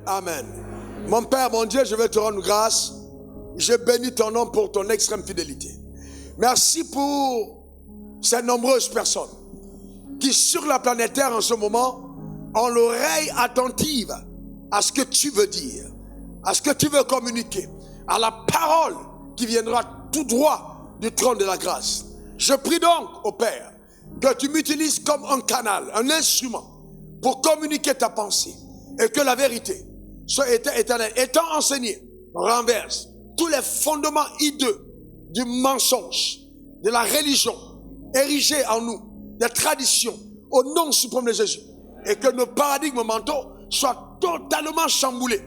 Amen. Mon Père, mon Dieu, je veux te rendre grâce. Je bénis ton nom pour ton extrême fidélité. Merci pour ces nombreuses personnes qui sur la planète Terre en ce moment ont l'oreille attentive à ce que tu veux dire, à ce que tu veux communiquer, à la parole qui viendra tout droit du trône de la grâce. Je prie donc au Père que tu m'utilises comme un canal, un instrument pour communiquer ta pensée et que la vérité soit éternelle. Étant enseignée, renverse tous les fondements hideux du mensonge, de la religion érigée en nous, des traditions au nom suprême de Jésus, et que nos paradigmes mentaux soient totalement chamboulés,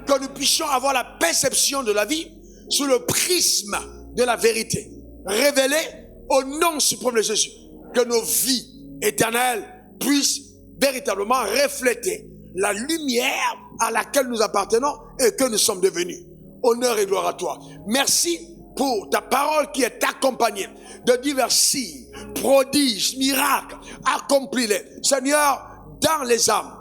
que nous puissions avoir la perception de la vie sous le prisme de la vérité révélée au nom suprême de Jésus, que nos vies éternelles puissent véritablement refléter la lumière à laquelle nous appartenons et que nous sommes devenus. Honneur et gloire à toi. Merci pour ta parole qui est accompagnée de divers signes, prodiges, miracles. Accomplis-les, Seigneur, dans les âmes,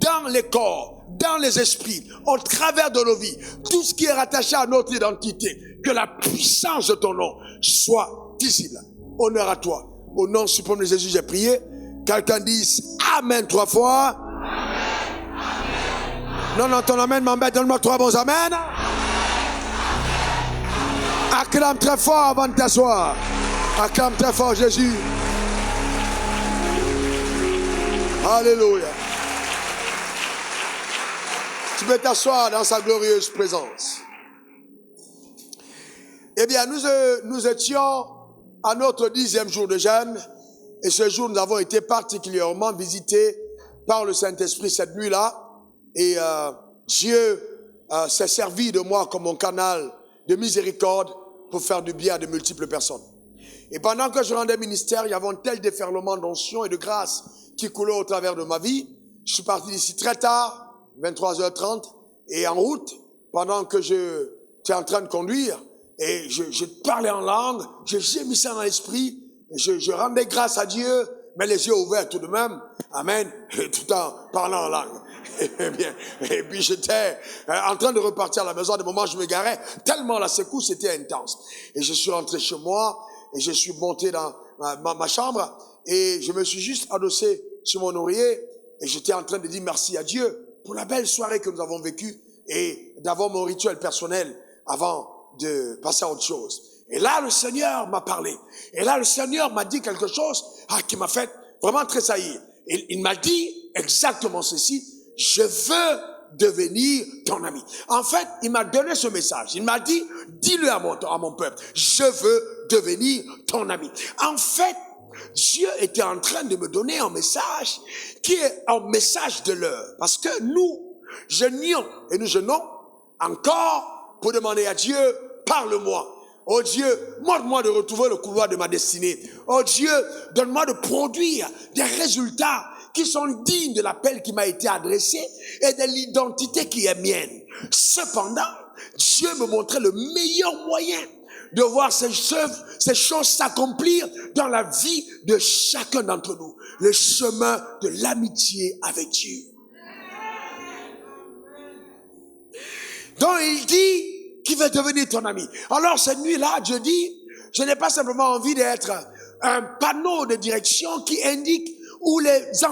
dans les corps, dans les esprits, au travers de nos vies. Tout ce qui est rattaché à notre identité, que la puissance de ton nom soit visible. Honneur à toi. Au nom suprême de Jésus, j'ai prié. Quelqu'un dise Amen 3 fois. Non, ton amen m'embête. Donne-moi 3 bons amen. Acclame très fort avant de t'asseoir. Acclame très fort Jésus. Alléluia. Tu peux t'asseoir dans sa glorieuse présence. Eh bien, nous étions à notre 10e jour de jeûne. Et ce jour, nous avons été particulièrement visités par le Saint-Esprit cette nuit-là. Et Dieu s'est servi de moi comme mon canal de miséricorde pour faire du bien à de multiples personnes. Et pendant que je rendais ministère, il y avait un tel déferlement d'onction et de grâce qui coulait au travers de ma vie. Je suis parti d'ici très tard, 23h30, et en route, pendant que j'étais en train de conduire, et je parlais en langue, je gémissais dans l'esprit, je rendais grâce à Dieu, mais les yeux ouverts tout de même, amen, tout en parlant en langue. Et puis j'étais en train de repartir à la maison. À des moments, je me garais tellement la secousse était intense. Et je suis rentré chez moi et je suis monté dans ma chambre et je me suis juste adossé sur mon oreiller et j'étais en train de dire merci à Dieu pour la belle soirée que nous avons vécue et d'avoir mon rituel personnel avant de passer à autre chose. Et là, le Seigneur m'a parlé. Et là, le Seigneur m'a dit quelque chose qui m'a fait vraiment tressaillir. Et il m'a dit exactement ceci. Je veux devenir ton ami. En fait, il m'a donné ce message. Il m'a dit, dis-le à mon peuple. Je veux devenir ton ami. En fait, Dieu était en train de me donner un message qui est un message de l'heure. Parce que nous jeûnions et nous jeûnons encore pour demander à Dieu, parle-moi. Oh Dieu, montre-moi de retrouver le couloir de ma destinée. Oh Dieu, donne-moi de produire des résultats qui sont dignes de l'appel qui m'a été adressé et de l'identité qui est mienne. Cependant, Dieu me montrait le meilleur moyen de voir ces choses s'accomplir dans la vie de chacun d'entre nous. Le chemin de l'amitié avec Dieu. Donc il dit qu'il veut devenir ton ami. Alors cette nuit-là, Dieu dit, je n'ai pas simplement envie d'être un panneau de direction qui indique où mes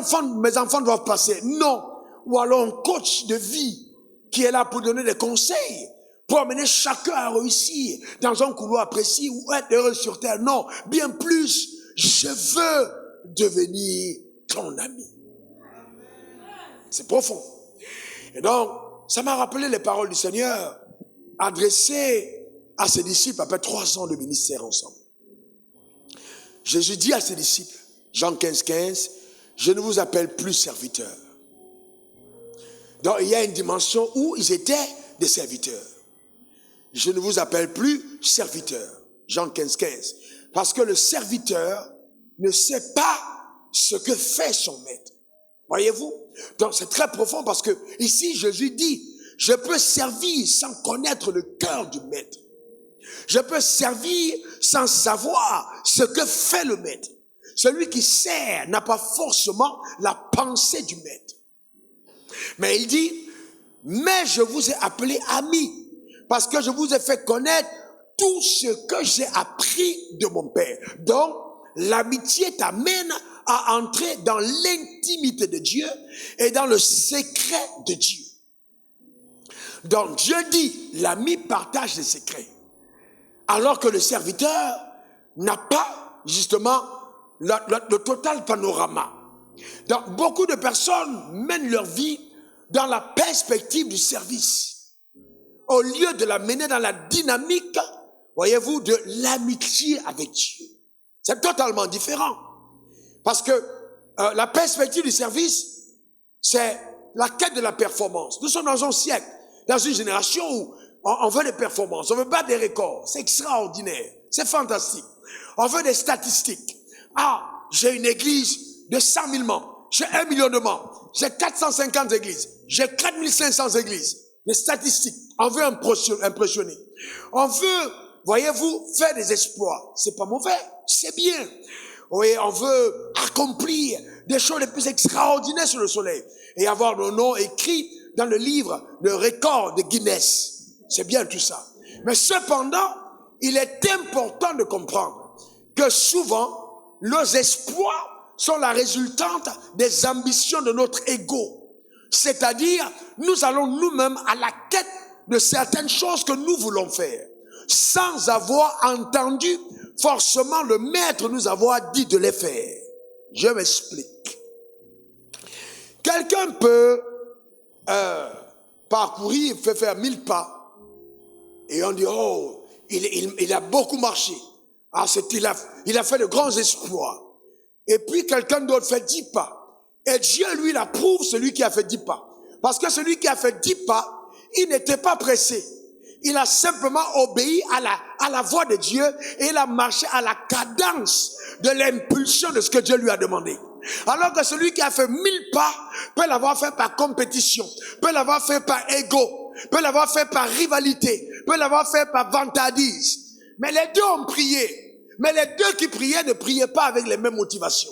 enfants doivent passer. Non. Ou alors un coach de vie qui est là pour donner des conseils, pour amener chacun à réussir dans un couloir précis ou être heureux sur terre. Non. Bien plus, je veux devenir ton ami. C'est profond. Et donc, ça m'a rappelé les paroles du Seigneur adressées à ses disciples après 3 ans de ministère ensemble. Jésus dit à ses disciples, Jean 15, je ne vous appelle plus serviteurs. Donc il y a une dimension où ils étaient des serviteurs. Je ne vous appelle plus serviteurs. Jean 15. Parce que le serviteur ne sait pas ce que fait son maître. Voyez-vous? Donc c'est très profond parce que ici Jésus dit, je peux servir sans connaître le cœur du maître. Je peux servir sans savoir ce que fait le maître. Celui qui sert n'a pas forcément la pensée du maître. Mais il dit, Mais je vous ai appelé amis, parce que je vous ai fait connaître tout ce que j'ai appris de mon Père. Donc, l'amitié t'amène à entrer dans l'intimité de Dieu et dans le secret de Dieu. Donc, Dieu dit, l'ami partage les secrets, alors que le serviteur n'a pas, justement, le total panorama. Donc, beaucoup de personnes mènent leur vie dans la perspective du service, au lieu de la mener dans la dynamique, voyez-vous, de l'amitié avec Dieu. C'est totalement différent. Parce que la perspective du service, c'est la quête de la performance. Nous sommes dans un siècle, dans une génération où on veut des performances, on veut battre des records. C'est extraordinaire, c'est fantastique. On veut des statistiques. Ah, j'ai une église de 100 000 membres, j'ai 1 million de membres, j'ai 450 églises, j'ai 4500 églises. Les statistiques, on veut impressionner. On veut, voyez-vous, faire des exploits. C'est pas mauvais, c'est bien. Oui, on veut accomplir des choses les plus extraordinaires sur le soleil et avoir nos noms écrits dans le livre de record de Guinness. C'est bien tout ça. Mais cependant, il est important de comprendre que souvent, nos exploits sont la résultante des ambitions de notre ego. C'est-à-dire, nous allons nous-mêmes à la quête de certaines choses que nous voulons faire, sans avoir entendu forcément le maître nous avoir dit de les faire. Je m'explique. Quelqu'un peut parcourir, fait faire 1000 pas, et on dit, oh, il a beaucoup marché. Ah, il a fait de grands exploits. Et puis quelqu'un d'autre fait 10 pas. Et Dieu, lui, il approuve celui qui a fait 10 pas. Parce que celui qui a fait 10 pas, il n'était pas pressé. Il a simplement obéi à la voix de Dieu et il a marché à la cadence de l'impulsion de ce que Dieu lui a demandé. Alors que celui qui a fait 1000 pas peut l'avoir fait par compétition, peut l'avoir fait par ego, peut l'avoir fait par rivalité, peut l'avoir fait par vantardise. Mais les deux ont prié. Mais les deux qui priaient ne priaient pas avec les mêmes motivations.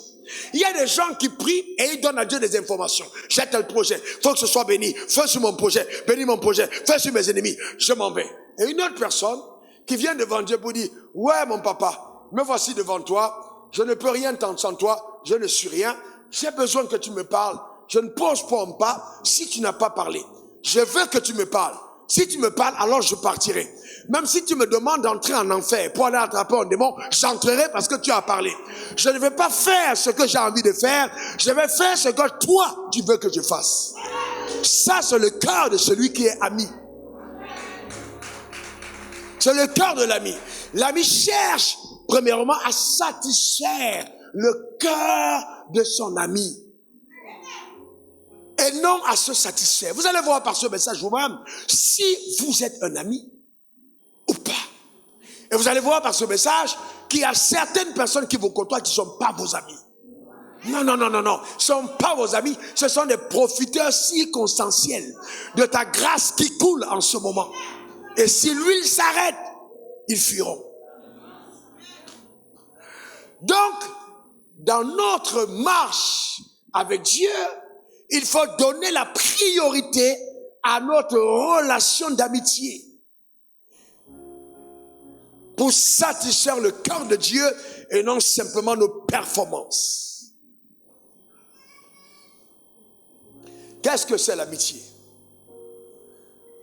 Il y a des gens qui prient et ils donnent à Dieu des informations. J'ai tel projet, faut que ce soit béni. Fais sur mon projet, bénis mon projet. Fais sur mes ennemis, je m'en vais. Et une autre personne qui vient devant Dieu pour dire, ouais mon papa, me voici devant toi. Je ne peux rien t'entendre sans toi. Je ne suis rien. J'ai besoin que tu me parles. Je ne pose pas un pas si tu n'as pas parlé. Je veux que tu me parles. Si tu me parles, alors je partirai. Même si tu me demandes d'entrer en enfer pour aller attraper un démon, j'entrerai parce que tu as parlé. Je ne vais pas faire ce que j'ai envie de faire. Je vais faire ce que toi, tu veux que je fasse. Ça, c'est le cœur de celui qui est ami. C'est le cœur de l'ami. L'ami cherche, premièrement, à satisfaire le cœur de son ami. Et non à se satisfaire. Vous allez voir par ce message vous-même si vous êtes un ami ou pas. Et vous allez voir par ce message qu'il y a certaines personnes qui vous côtoient qui ne sont pas vos amis. Non. Ce ne sont pas vos amis. Ce sont des profiteurs circonstanciels de ta grâce qui coule en ce moment. Et si l'huile s'arrête, ils fuiront. Donc, dans notre marche avec Dieu, il faut donner la priorité à notre relation d'amitié pour satisfaire le cœur de Dieu et non simplement nos performances. Qu'est-ce que c'est l'amitié?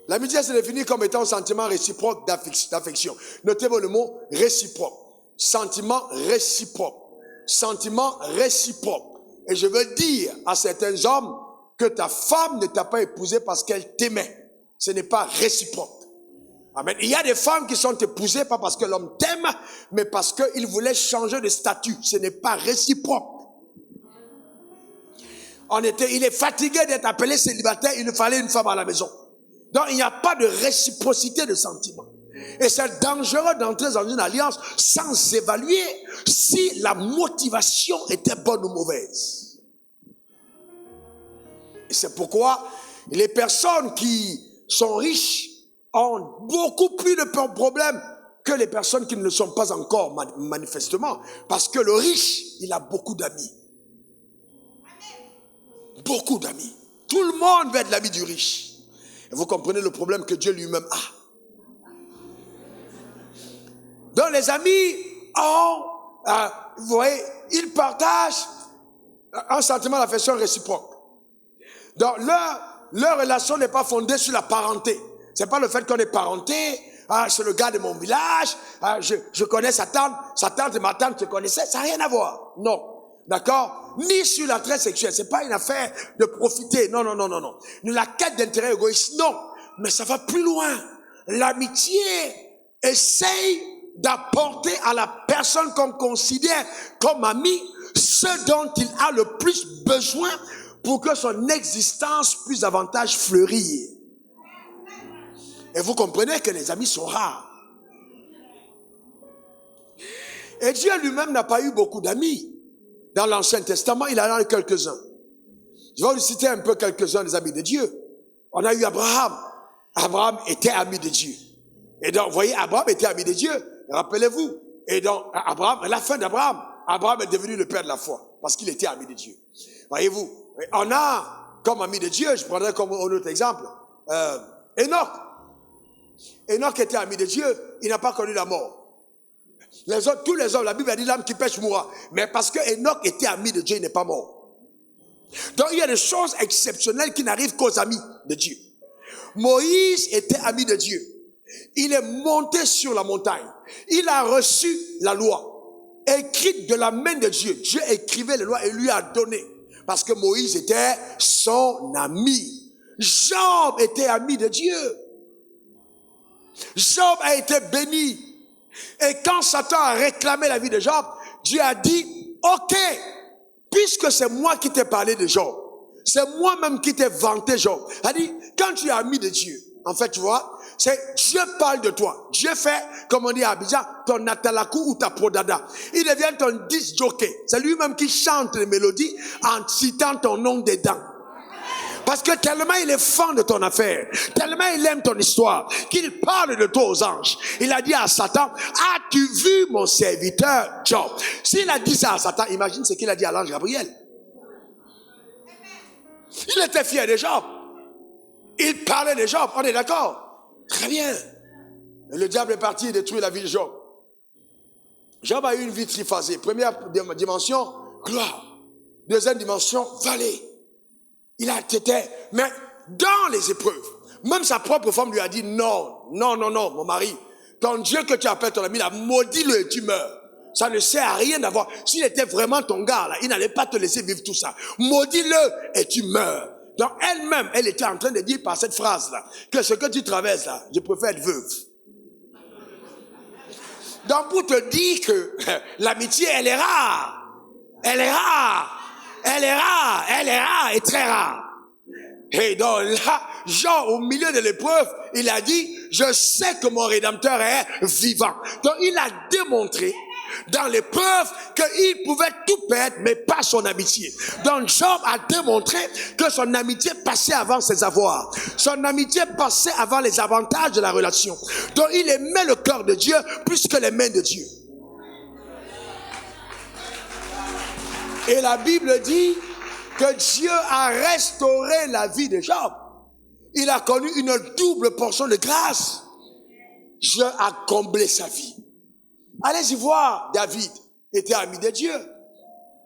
L'amitié se définit comme étant un sentiment réciproque d'affection. Notez le mot réciproque. Sentiment réciproque. Sentiment réciproque. Et je veux dire à certains hommes que ta femme ne t'a pas épousé parce qu'elle t'aimait. Ce n'est pas réciproque. Amen. Il y a des femmes qui sont épousées pas parce que l'homme t'aime, mais parce qu'il voulait changer de statut. Ce n'est pas réciproque. Il est fatigué d'être appelé célibataire, il lui fallait une femme à la maison. Donc il n'y a pas de réciprocité de sentiments. Et c'est dangereux d'entrer dans une alliance sans évaluer si la motivation était bonne ou mauvaise. Et c'est pourquoi les personnes qui sont riches ont beaucoup plus de problèmes que les personnes qui ne le sont pas encore manifestement. Parce que le riche, il a beaucoup d'amis. Beaucoup d'amis. Tout le monde veut être l'ami du riche. Et vous comprenez le problème que Dieu lui-même a. Donc les amis ont, vous voyez, ils partagent un sentiment d'affection réciproque. Donc leur relation n'est pas fondée sur la parenté. C'est pas le fait qu'on est parenté, c'est le gars de mon village, je connais sa tante et ma tante se connaissaient, ça n'a rien à voir. Non. D'accord? Ni sur l'attrait sexuel, c'est pas une affaire de profiter. Non. La quête d'intérêt égoïste, non. Mais ça va plus loin. L'amitié essaye d'apporter à la personne qu'on considère comme ami ce dont il a le plus besoin pour que son existence puisse davantage fleurir. Et vous comprenez que les amis sont rares. Et Dieu lui-même n'a pas eu beaucoup d'amis. Dans l'Ancien Testament, il en a eu quelques-uns. Je vais vous citer un peu quelques-uns des amis de Dieu. On a eu Abraham. Abraham était ami de Dieu. Et donc, vous voyez, Abraham était ami de Dieu. Rappelez-vous. Et donc, Abraham, à la fin d'Abraham, Abraham est devenu le père de la foi. Parce qu'il était ami de Dieu. Voyez-vous. On a, comme ami de Dieu, je prendrai comme un autre exemple, Enoch. Enoch était ami de Dieu. Il n'a pas connu la mort. Les autres, tous les hommes, la Bible a dit l'âme qui pêche mourra. Mais parce que Enoch était ami de Dieu, il n'est pas mort. Donc il y a des choses exceptionnelles qui n'arrivent qu'aux amis de Dieu. Moïse était ami de Dieu. Il est monté sur la montagne. Il a reçu la loi, écrite de la main de Dieu. Dieu écrivait les lois et lui a donné. Parce que Moïse était son ami. Job était ami de Dieu. Job a été béni. Et quand Satan a réclamé la vie de Job, Dieu a dit, ok, puisque c'est moi qui t'ai parlé de Job, c'est moi-même qui t'ai vanté Job. Il a dit, quand tu es ami de Dieu, en fait, tu vois, c'est Dieu parle de toi. Dieu fait, comme on dit à Abidjan, ton atalakou ou ta prodada. Il devient ton disc jockey. C'est lui-même qui chante les mélodies en citant ton nom dedans. Parce que tellement il est fan de ton affaire, tellement il aime ton histoire, qu'il parle de toi aux anges. Il a dit à Satan, as-tu vu mon serviteur Job? S'il a dit ça à Satan, imagine ce qu'il a dit à l'ange Gabriel. Il était fier de Job. Il parlait de Job, on est d'accord? Très bien. Et le diable est parti détruire la vie de Job. Job a eu une vie triphasée. Première dimension, gloire. Deuxième dimension, vallée. Il a été, mais dans les épreuves, même sa propre femme lui a dit non, mon mari, ton Dieu que tu appelles ton ami, là, maudis-le et tu meurs. Ça ne sert à rien d'avoir, s'il était vraiment ton gars, là, il n'allait pas te laisser vivre tout ça. Maudis-le et tu meurs. Donc elle-même, elle était en train de dire par cette phrase-là, que ce que tu traverses là, je préfère être veuve. Donc pour te dire que l'amitié, elle est rare. Elle est rare. Elle est rare, elle est rare et très rare. Et donc là, Jean, au milieu de l'épreuve, il a dit, je sais que mon Rédempteur est vivant. Donc il a démontré dans l'épreuve qu'il pouvait tout perdre, mais pas son amitié. Donc Job a démontré que son amitié passait avant ses avoirs. Son amitié passait avant les avantages de la relation. Donc il aimait le cœur de Dieu plus que les mains de Dieu. Et la Bible dit que Dieu a restauré la vie de Job. Il a connu une double portion de grâce. Dieu a comblé sa vie. Allez-y voir, David était ami de Dieu.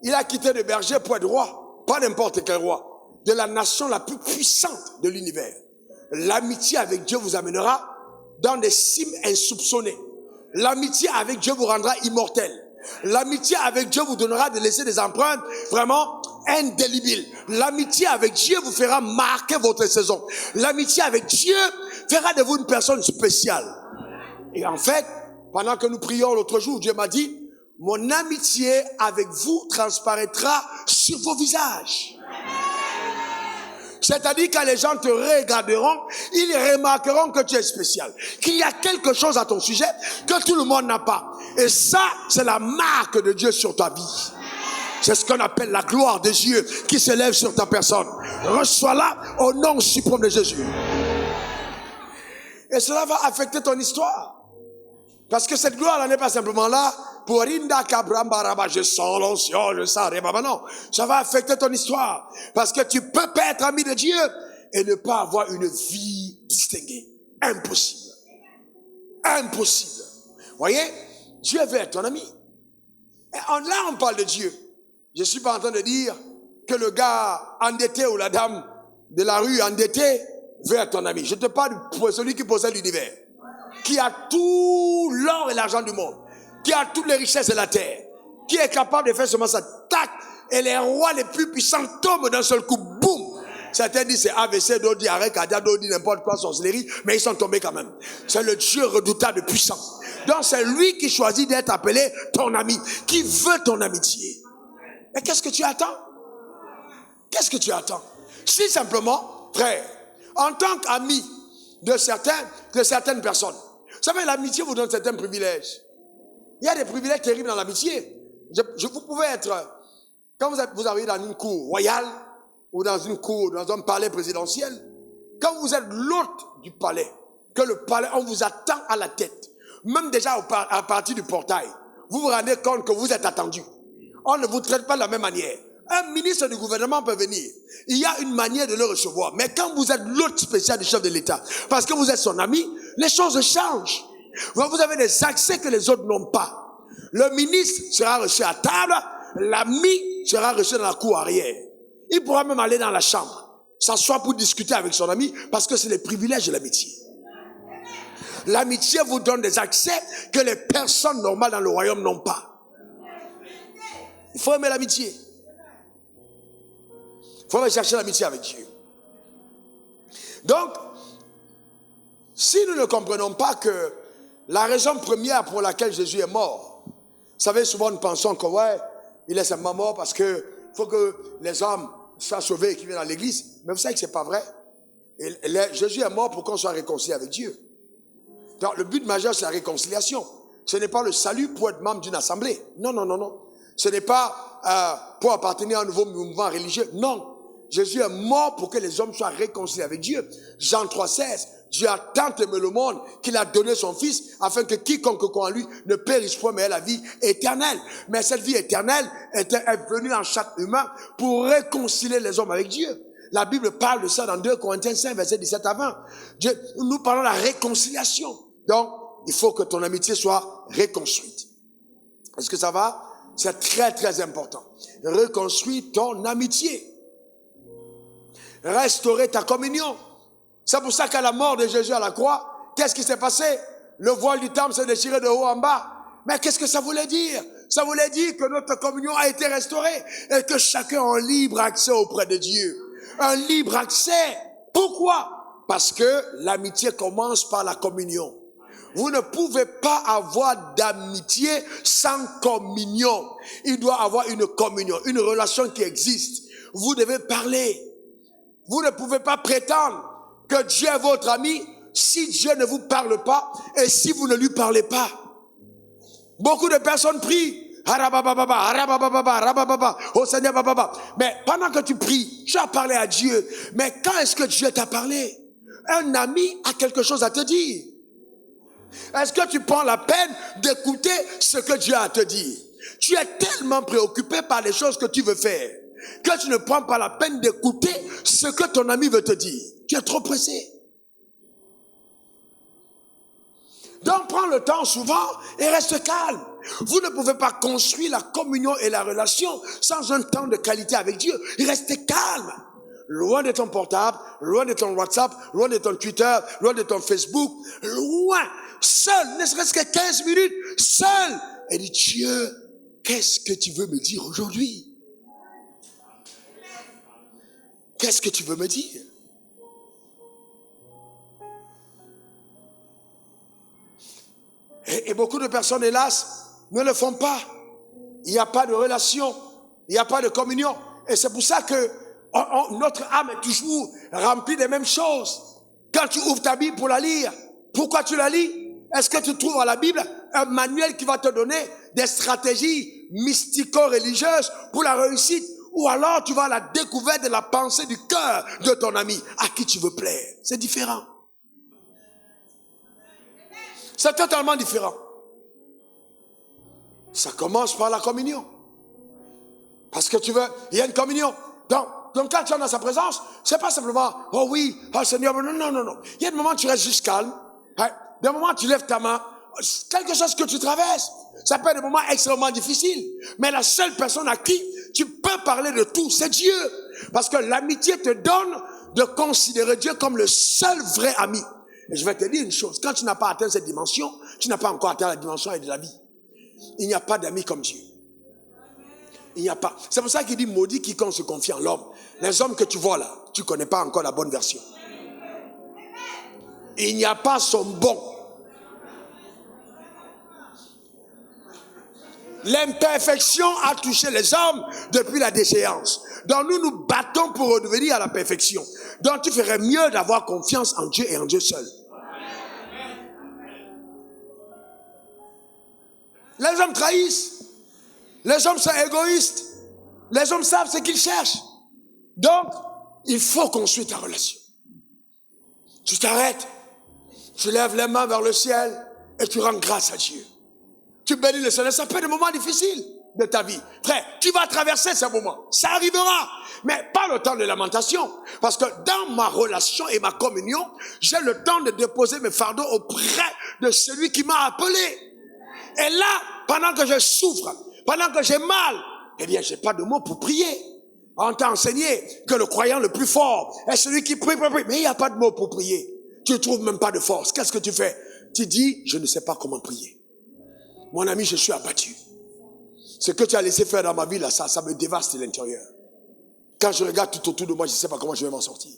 Il a quitté le berger pour être roi. Pas n'importe quel roi. De la nation la plus puissante de l'univers. L'amitié avec Dieu vous amènera dans des cimes insoupçonnées. L'amitié avec Dieu vous rendra immortel. L'amitié avec Dieu vous donnera de laisser des empreintes vraiment indélébiles. L'amitié avec Dieu vous fera marquer votre saison. L'amitié avec Dieu fera de vous une personne spéciale. Et en fait, pendant que nous prions l'autre jour, Dieu m'a dit, mon amitié avec vous transparaîtra sur vos visages. C'est-à-dire quand les gens te regarderont, ils remarqueront que tu es spécial. Qu'il y a quelque chose à ton sujet que tout le monde n'a pas. Et ça, c'est la marque de Dieu sur ta vie. C'est ce qu'on appelle la gloire de Dieu qui s'élève sur ta personne. Reçois-la au nom suprême de Jésus. Et cela va affecter ton histoire. Parce que cette gloire-là n'est pas simplement là pour Rinda Kabrambaraba, je sens l'onction, je sens Rebaba. Non, ça va affecter ton histoire. Parce que tu peux pas être ami de Dieu et ne pas avoir une vie distinguer. Impossible. Impossible. Voyez, Dieu veut être ton ami. Et là, on parle de Dieu. Je ne suis pas en train de dire que le gars endetté ou la dame de la rue endettée veut être ton ami. Je te parle pour celui qui possède l'univers, qui a tout l'or et l'argent du monde, qui a toutes les richesses de la terre, qui est capable de faire seulement ça, tac, et les rois les plus puissants tombent d'un seul coup, boum. Certains disent c'est AVC, d'autres disent arrêt cardiaque, d'autres disent n'importe quoi, sorcellerie, mais ils sont tombés quand même. C'est le Dieu redoutable et puissant. Donc c'est lui qui choisit d'être appelé ton ami, qui veut ton amitié. Mais qu'est-ce que tu attends? Qu'est-ce que tu attends? Si simplement, frère, en tant qu'ami de certaines personnes, vous savez, l'amitié vous donne certains privilèges. Il y a des privilèges terribles dans l'amitié. Vous pouvez être, quand vous arrivez dans une cour royale, ou dans une cour, dans un palais présidentiel, quand vous êtes l'hôte du palais, que le palais, on vous attend à la tête, même déjà à partir du portail, vous vous rendez compte que vous êtes attendu. On ne vous traite pas de la même manière. Un ministre du gouvernement peut venir. Il y a une manière de le recevoir. Mais quand vous êtes l'hôte spécial du chef de l'État, parce que vous êtes son ami, les choses changent. Vous avez des accès que les autres n'ont pas. Le ministre sera reçu à table, l'ami sera reçu dans la cour arrière. Il pourra même aller dans la chambre, s'asseoir pour discuter avec son ami, parce que c'est les privilèges de l'amitié. L'amitié vous donne des accès que les personnes normales dans le royaume n'ont pas. Il faut aimer l'amitié. Il faut aller chercher l'amitié avec Dieu. Donc, si nous ne comprenons pas que la raison première pour laquelle Jésus est mort, vous savez, souvent nous pensons que ouais, il est seulement mort parce que faut que les hommes soient sauvés et qu'ils viennent à l'église. Mais vous savez que c'est pas vrai. Jésus est mort pour qu'on soit réconcilié avec Dieu. Donc, le but majeur, c'est la réconciliation. Ce n'est pas le salut pour être membre d'une assemblée. Non, non, non, non. Ce n'est pas pour appartenir à un nouveau mouvement religieux. Non. Jésus est mort pour que les hommes soient réconciliés avec Dieu. Jean 3,16. Dieu a tant aimé le monde qu'il a donné son Fils afin que quiconque croit en lui ne périsse point mais ait la vie éternelle. Mais cette vie éternelle est venue en chaque humain pour réconcilier les hommes avec Dieu. La Bible parle de ça dans 2 Corinthiens 5, verset 17 à 20. Nous parlons de la réconciliation. Donc, il faut que ton amitié soit reconstruite. Est-ce que ça va? C'est très, très important. Reconstruis ton amitié. Restaurer ta communion. C'est pour ça qu'à la mort de Jésus à la croix, qu'est-ce qui s'est passé? Le voile du temple s'est déchiré de haut en bas. Mais qu'est-ce que ça voulait dire? Ça voulait dire que notre communion a été restaurée et que chacun a un libre accès auprès de Dieu. Un libre accès. Pourquoi? Parce que l'amitié commence par la communion. Vous ne pouvez pas avoir d'amitié sans communion. Il doit avoir une communion, une relation qui existe. Vous devez parler. Vous ne pouvez pas prétendre que Dieu est votre ami si Dieu ne vous parle pas et si vous ne lui parlez pas. Beaucoup de personnes prient. Oh Seigneur, mais pendant que tu pries, tu as parlé à Dieu. Mais quand est-ce que Dieu t'a parlé? Un ami a quelque chose à te dire. Est-ce que tu prends la peine d'écouter ce que Dieu a à te dire? Tu es tellement préoccupé par les choses que tu veux faire que tu ne prends pas la peine d'écouter ce que ton ami veut te dire. Tu es trop pressé. Donc prends le temps souvent et reste calme. Vous ne pouvez pas construire la communion et la relation sans un temps de qualité avec Dieu. Restez calme. Loin de ton portable, loin de ton WhatsApp, loin de ton Twitter, loin de ton Facebook, loin, seul, ne serait-ce que 15 minutes, seul. Et dit, Dieu, qu'est-ce que tu veux me dire aujourd'hui? Qu'est-ce que tu veux me dire? Et beaucoup de personnes, hélas, ne le font pas. Il n'y a pas de relation, il n'y a pas de communion. Et c'est pour ça que notre âme est toujours remplie des mêmes choses. Quand tu ouvres ta Bible pour la lire, pourquoi tu la lis? Est-ce que tu trouves dans la Bible un manuel qui va te donner des stratégies mystico-religieuses pour la réussite? Ou alors tu vas à la découverte de la pensée du cœur de ton ami à qui tu veux plaire? C'est différent. C'est totalement différent. Ça commence par la communion. Parce que tu veux, il y a une communion. Donc, Donc quand tu es dans sa présence, c'est pas simplement, oh oui, oh Seigneur, non. Il y a des moments où tu restes juste calme. Hein? Des moments où tu lèves ta main. Quelque chose que tu traverses. Ça peut être des moments extrêmement difficiles. Mais la seule personne à qui tu peux parler de tout, c'est Dieu. Parce que l'amitié te donne de considérer Dieu comme le seul vrai ami. Et je vais te dire une chose. Quand tu n'as pas atteint cette dimension, tu n'as pas encore atteint la dimension de la vie. Il n'y a pas d'ami comme Dieu. Il n'y a pas. C'est pour ça qu'il dit maudit quiconque se confie en l'homme. Les hommes que tu vois là, tu ne connais pas encore la bonne version. Il n'y a pas son bon. L'imperfection a touché les hommes depuis la déchéance. Donc nous nous battons pour redevenir à la perfection. Donc tu ferais mieux d'avoir confiance en Dieu et en Dieu seul. Les hommes trahissent. Les hommes sont égoïstes. Les hommes savent ce qu'ils cherchent. Donc, il faut construire ta relation. Tu t'arrêtes. Tu lèves les mains vers le ciel et tu rends grâce à Dieu. Tu bénis le Seigneur. Ça peut être des moments difficiles de ta vie. Frère, tu vas traverser ces moments. Ça arrivera. Mais pas le temps de lamentation. Parce que dans ma relation et ma communion, j'ai le temps de déposer mes fardeaux auprès de celui qui m'a appelé. Et là, pendant que je souffre, pendant que j'ai mal, eh bien, j'ai pas de mots pour prier. On t'a enseigné que le croyant le plus fort est celui qui prie. Mais il n'y a pas de mots pour prier. Tu ne trouves même pas de force. Qu'est-ce que tu fais? Tu dis, je ne sais pas comment prier. Mon ami, je suis abattu. Ce que tu as laissé faire dans ma vie, là, ça me dévaste l'intérieur. Quand je regarde tout autour de moi, je ne sais pas comment je vais m'en sortir.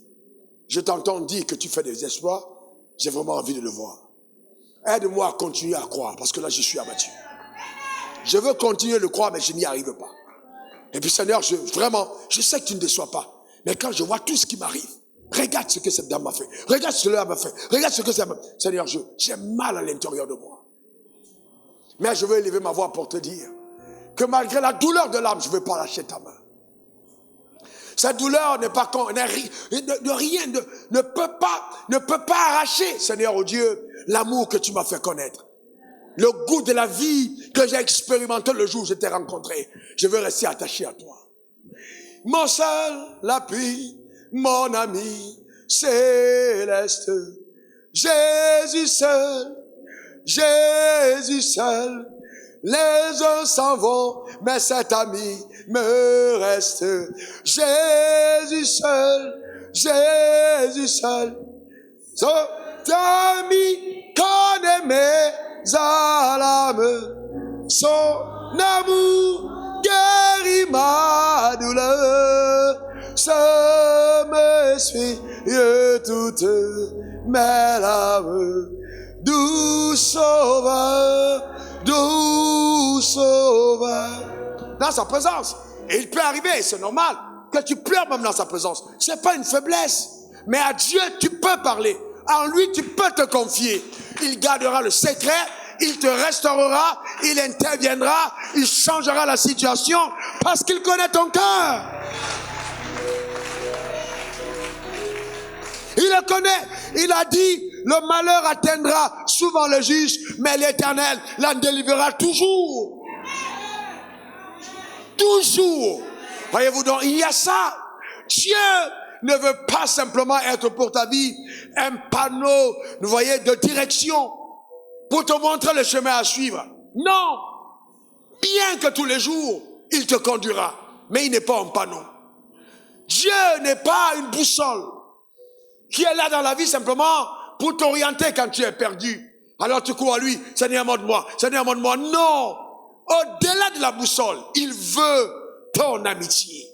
Je t'entends dire que tu fais des exploits. J'ai vraiment envie de le voir. Aide-moi à continuer à croire, parce que là, je suis abattu. Je veux continuer de le croire, mais je n'y arrive pas. Et puis, Seigneur, je sais que tu ne déçois pas. Mais quand je vois tout ce qui m'arrive, regarde ce que cette dame m'a fait. Regarde ce que cela m'a fait. Regarde ce que ça m'a fait. Seigneur, j'ai mal à l'intérieur de moi. Mais je veux élever ma voix pour te dire que malgré la douleur de l'âme, je ne veux pas lâcher ta main. Cette douleur ne peut pas arracher, Seigneur, oh Dieu, l'amour que tu m'as fait connaître. Le goût de la vie que j'ai expérimenté le jour où je t'ai rencontré. Je veux rester attaché à toi. Mon seul appui, mon ami céleste. Jésus seul. Les uns s'en vont, mais cet ami me reste. Jésus seul. Cet ami connaît mes l'âme, son amour guérit ma douleur, ça me suit toutes mes larmes, doux sauveur. Dans sa présence. Et il peut arriver, c'est normal, que tu pleures même dans sa présence. C'est pas une faiblesse. Mais à Dieu, tu peux parler. En lui, tu peux te confier. Il gardera le secret, il te restaurera, il interviendra, il changera la situation parce qu'il connaît ton cœur. Il le connaît. Il a dit, le malheur atteindra souvent le juste, mais l'Éternel l'en délivrera toujours. Toujours. Voyez-vous donc, il y a ça. Dieu ne veut pas simplement être pour ta vie un panneau, vous voyez, de direction pour te montrer le chemin à suivre. Non. Bien que tous les jours, il te conduira, mais il n'est pas un panneau. Dieu n'est pas une boussole qui est là dans la vie simplement pour t'orienter quand tu es perdu. Alors tu cours à lui, Seigneur, montre-moi, Seigneur, montre-moi. Non. Au-delà de la boussole, il veut ton amitié.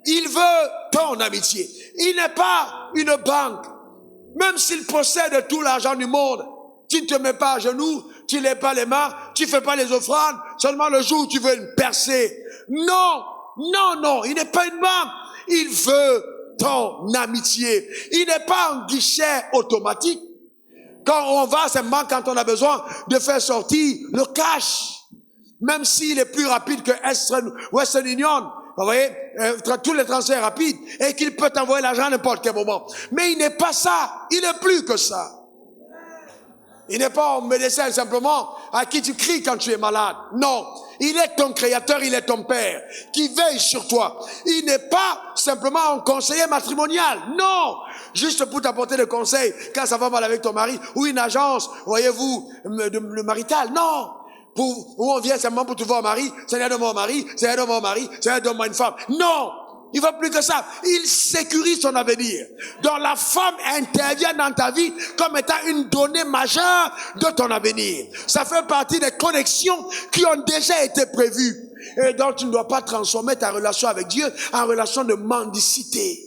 Il veut ton amitié. Il n'est pas une banque. Même s'il possède tout l'argent du monde, tu ne te mets pas à genoux, tu ne lèves pas les mains, tu ne fais pas les offrandes, seulement le jour où tu veux une percée. Non, il n'est pas une banque. Il veut ton amitié. Il n'est pas un guichet automatique. Quand on va, c'est seulement quand on a besoin de faire sortir le cash. Même s'il est plus rapide que Western Union, vous voyez, tous les transferts rapides, et qu'il peut t'envoyer l'argent à n'importe quel moment. Mais il n'est pas ça. Il n'est plus que ça. Il n'est pas un médecin simplement à qui tu cries quand tu es malade. Non, il est ton créateur, il est ton père, qui veille sur toi. Il n'est pas simplement un conseiller matrimonial. Non, juste pour t'apporter des conseils quand ça va mal avec ton mari, ou une agence, voyez-vous, le marital. Non. Où on vient simplement pour te voir mari, Seigneur donne-moi un mari, Seigneur donne-moi un mari, Seigneur donne-moi une femme. Non, il va plus que ça. Il sécurise ton avenir. Donc la femme intervient dans ta vie comme étant une donnée majeure de ton avenir. Ça fait partie des connexions qui ont déjà été prévues. Et donc tu ne dois pas transformer ta relation avec Dieu en relation de mendicité.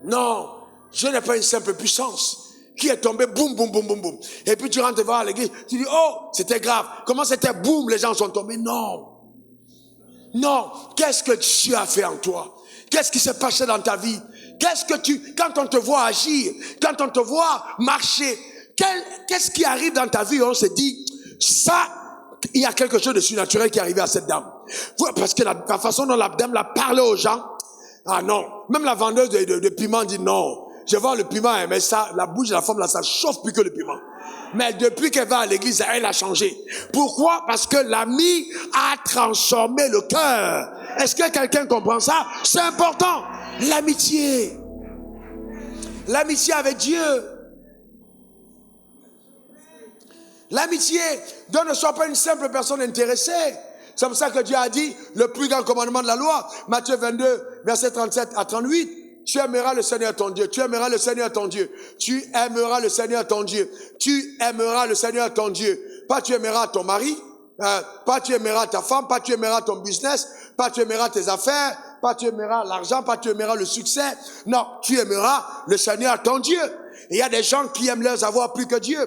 Non, Dieu n'est pas une simple puissance qui est tombé, boum, boum, boum, boum, boum. Et puis tu rentres te voir à l'église, tu dis, oh, c'était grave. Comment c'était, boum, les gens sont tombés. Non. Non. Qu'est-ce que Dieu a fait en toi? Qu'est-ce qui s'est passé dans ta vie? Qu'est-ce que quand on te voit agir, quand on te voit marcher, qu'est-ce qui arrive dans ta vie? On se dit, ça, il y a quelque chose de surnaturel qui est arrivé à cette dame. Parce que la façon dont la dame l'a parlé aux gens, ah non. Même la vendeuse de piment dit non. Je vois le piment, mais ça, la bouche de la femme là, ça chauffe plus que le piment. Mais depuis qu'elle va à l'église, elle a changé. Pourquoi? Parce que l'ami a transformé le cœur. Est-ce que quelqu'un comprend ça? C'est important. L'amitié. L'amitié avec Dieu. L'amitié. Donc ne sois pas une simple personne intéressée. C'est pour ça que Dieu a dit, le plus grand commandement de la loi, Matthieu 22, versets 37 à 38, tu aimeras le Seigneur ton Dieu, tu aimeras le Seigneur ton Dieu, tu aimeras le Seigneur ton Dieu, tu aimeras le Seigneur ton Dieu. Pas tu aimeras ton mari, pas tu aimeras ta femme, pas tu aimeras ton business, pas tu aimeras tes affaires, pas tu aimeras l'argent, pas tu aimeras le succès. Non, tu aimeras le Seigneur ton Dieu. Et il y a des gens qui aiment leurs avoirs plus que Dieu.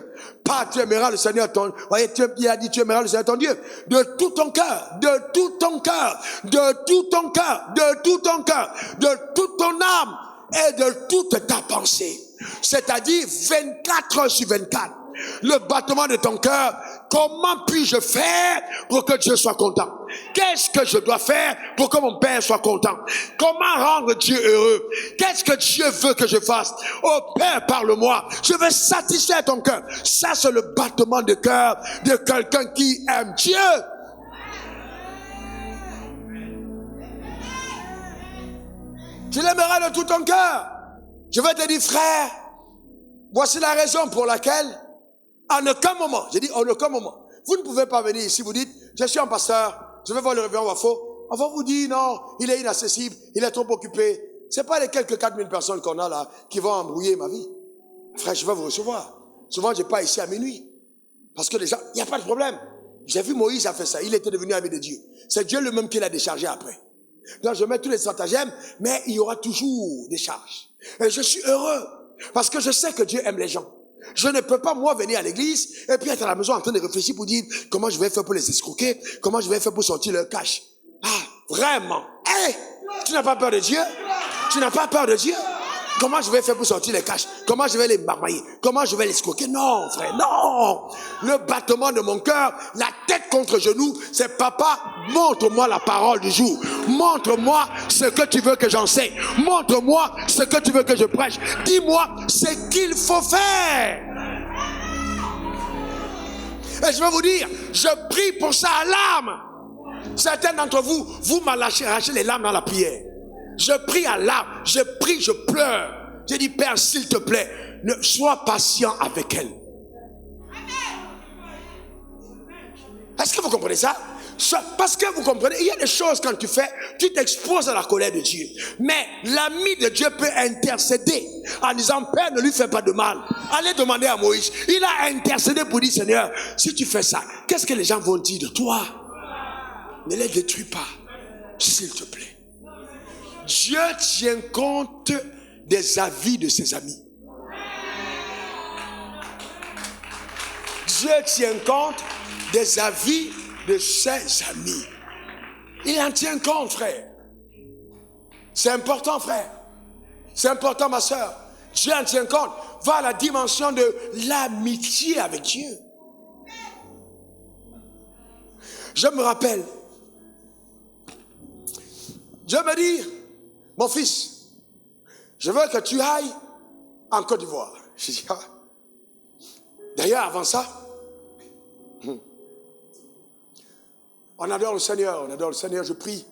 Pas tu aimeras le Seigneur ton Dieu. Voyez, il a dit tu aimeras le Seigneur ton Dieu. De tout ton cœur, de tout ton cœur, de tout ton cœur, de tout ton cœur, de toute ton âme et de toute ta pensée. C'est-à-dire 24 heures sur 24. Le battement de ton cœur, comment puis-je faire pour que Dieu soit content? Qu'est-ce que je dois faire pour que mon Père soit content? Comment rendre Dieu heureux? Qu'est-ce que Dieu veut que je fasse? Oh Père, parle-moi. Je veux satisfaire ton cœur. Ça, c'est le battement de cœur de quelqu'un qui aime Dieu. Tu l'aimeras de tout ton cœur. Je vais te dire, frère, voici la raison pour laquelle en aucun moment, j'ai dit en aucun moment, vous ne pouvez pas venir ici, vous dites, je suis un pasteur, je vais voir le révérend Wafo. On va vous dire, non, il est inaccessible, il est trop occupé. C'est pas les quelques 4000 personnes qu'on a là qui vont embrouiller ma vie. Frère, je vais vous recevoir. Souvent, je pars ici à minuit. Parce que les gens, il n'y a pas de problème. J'ai vu Moïse a fait ça, il était devenu ami de Dieu. C'est Dieu lui-même qui l'a déchargé après. Donc je mets tous les stratagèmes, mais il y aura toujours des charges. Et je suis heureux, parce que je sais que Dieu aime les gens. Je ne peux pas, moi, venir à l'église et puis être à la maison en train de réfléchir pour dire comment je vais faire pour les escroquer, comment je vais faire pour sortir leur cash. Ah, vraiment? Hey, tu n'as pas peur de Dieu? Tu n'as pas peur de Dieu? Comment je vais faire pour sortir les cash? Comment je vais les marmailler? Comment je vais les escroquer? Non, frère, non! Le battement de mon cœur, la tête contre genou, c'est papa, montre-moi la parole du jour. Montre-moi ce que tu veux que j'enseigne. Montre-moi ce que tu veux que je prêche. Dis-moi ce qu'il faut faire. Et je vais vous dire, je prie pour ça à l'âme. Certains d'entre vous, vous m'arrachez les larmes dans la prière. Je prie à l'âme, je prie, je pleure. Je dis, Père, s'il te plaît, sois patient avec elle. Est-ce que vous comprenez ça? Parce que vous comprenez, il y a des choses quand tu fais, tu t'exposes à la colère de Dieu. Mais l'ami de Dieu peut intercéder en disant, Père, ne lui fais pas de mal. Allez demander à Moïse. Il a intercédé pour dire, Seigneur, si tu fais ça, qu'est-ce que les gens vont dire de toi? Ne les détruis pas, s'il te plaît. Dieu tient compte des avis de ses amis. Dieu tient compte des avis de ses amis. Il en tient compte, frère. C'est important, frère. C'est important, ma soeur. Dieu en tient compte. Va à la dimension de l'amitié avec Dieu. Je me rappelle. Dieu me dit, mon fils, je veux que tu ailles en Côte d'Ivoire. Je dis, ah. D'ailleurs, avant ça, On adore le Seigneur, je prie.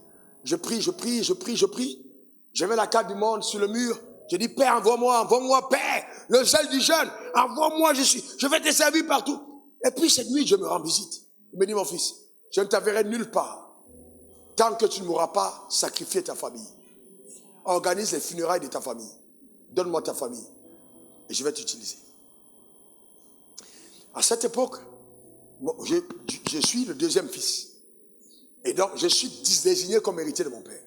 J'avais la carte du monde sur le mur. Je dis, Père, envoie-moi, Père, le zèle du jeûne, envoie-moi, je vais te servir partout. Et puis cette nuit, je me rends visite. Il me dit, mon fils, je ne t'enverrai nulle part tant que tu ne m'auras pas sacrifié ta famille. Organise les funérailles de ta famille. Donne-moi ta famille et je vais t'utiliser. À cette époque, je suis le deuxième fils. Et donc, je suis désigné comme héritier de mon père.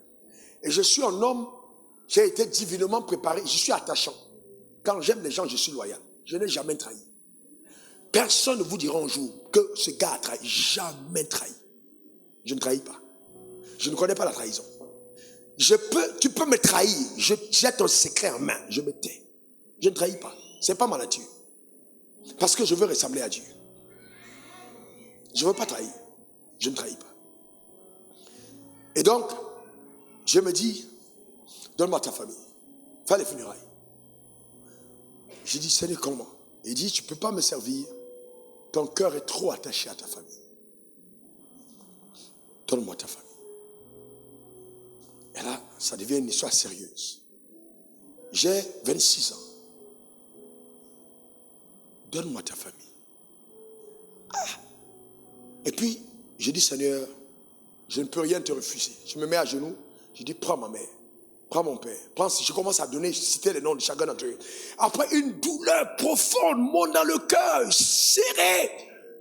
Et je suis un homme, j'ai été divinement préparé, je suis attachant. Quand j'aime les gens, je suis loyal. Je n'ai jamais trahi. Personne ne vous dira un jour que ce gars a trahi. Jamais trahi. Je ne trahis pas. Je ne connais pas la trahison. Tu peux me trahir. J'ai ton secret en main. Je me tais. Je ne trahis pas. Ce n'est pas ma nature. Parce que je veux ressembler à Dieu. Je ne veux pas trahir. Je ne trahis pas. Et donc, je me dis, donne-moi ta famille. Fais les funérailles. J'ai dit, Seigneur, comment? Il dit, tu ne peux pas me servir. Ton cœur est trop attaché à ta famille. Donne-moi ta famille. Et là, ça devient une histoire sérieuse. J'ai 26 ans. Donne-moi ta famille. Et puis, j'ai dit, Seigneur, je ne peux rien te refuser. Je me mets à genoux. Je dis, prends ma mère. Prends mon père. Prends, je commence à citer les noms de chacun d'entre eux. Après, une douleur profonde monte dans le cœur, serré.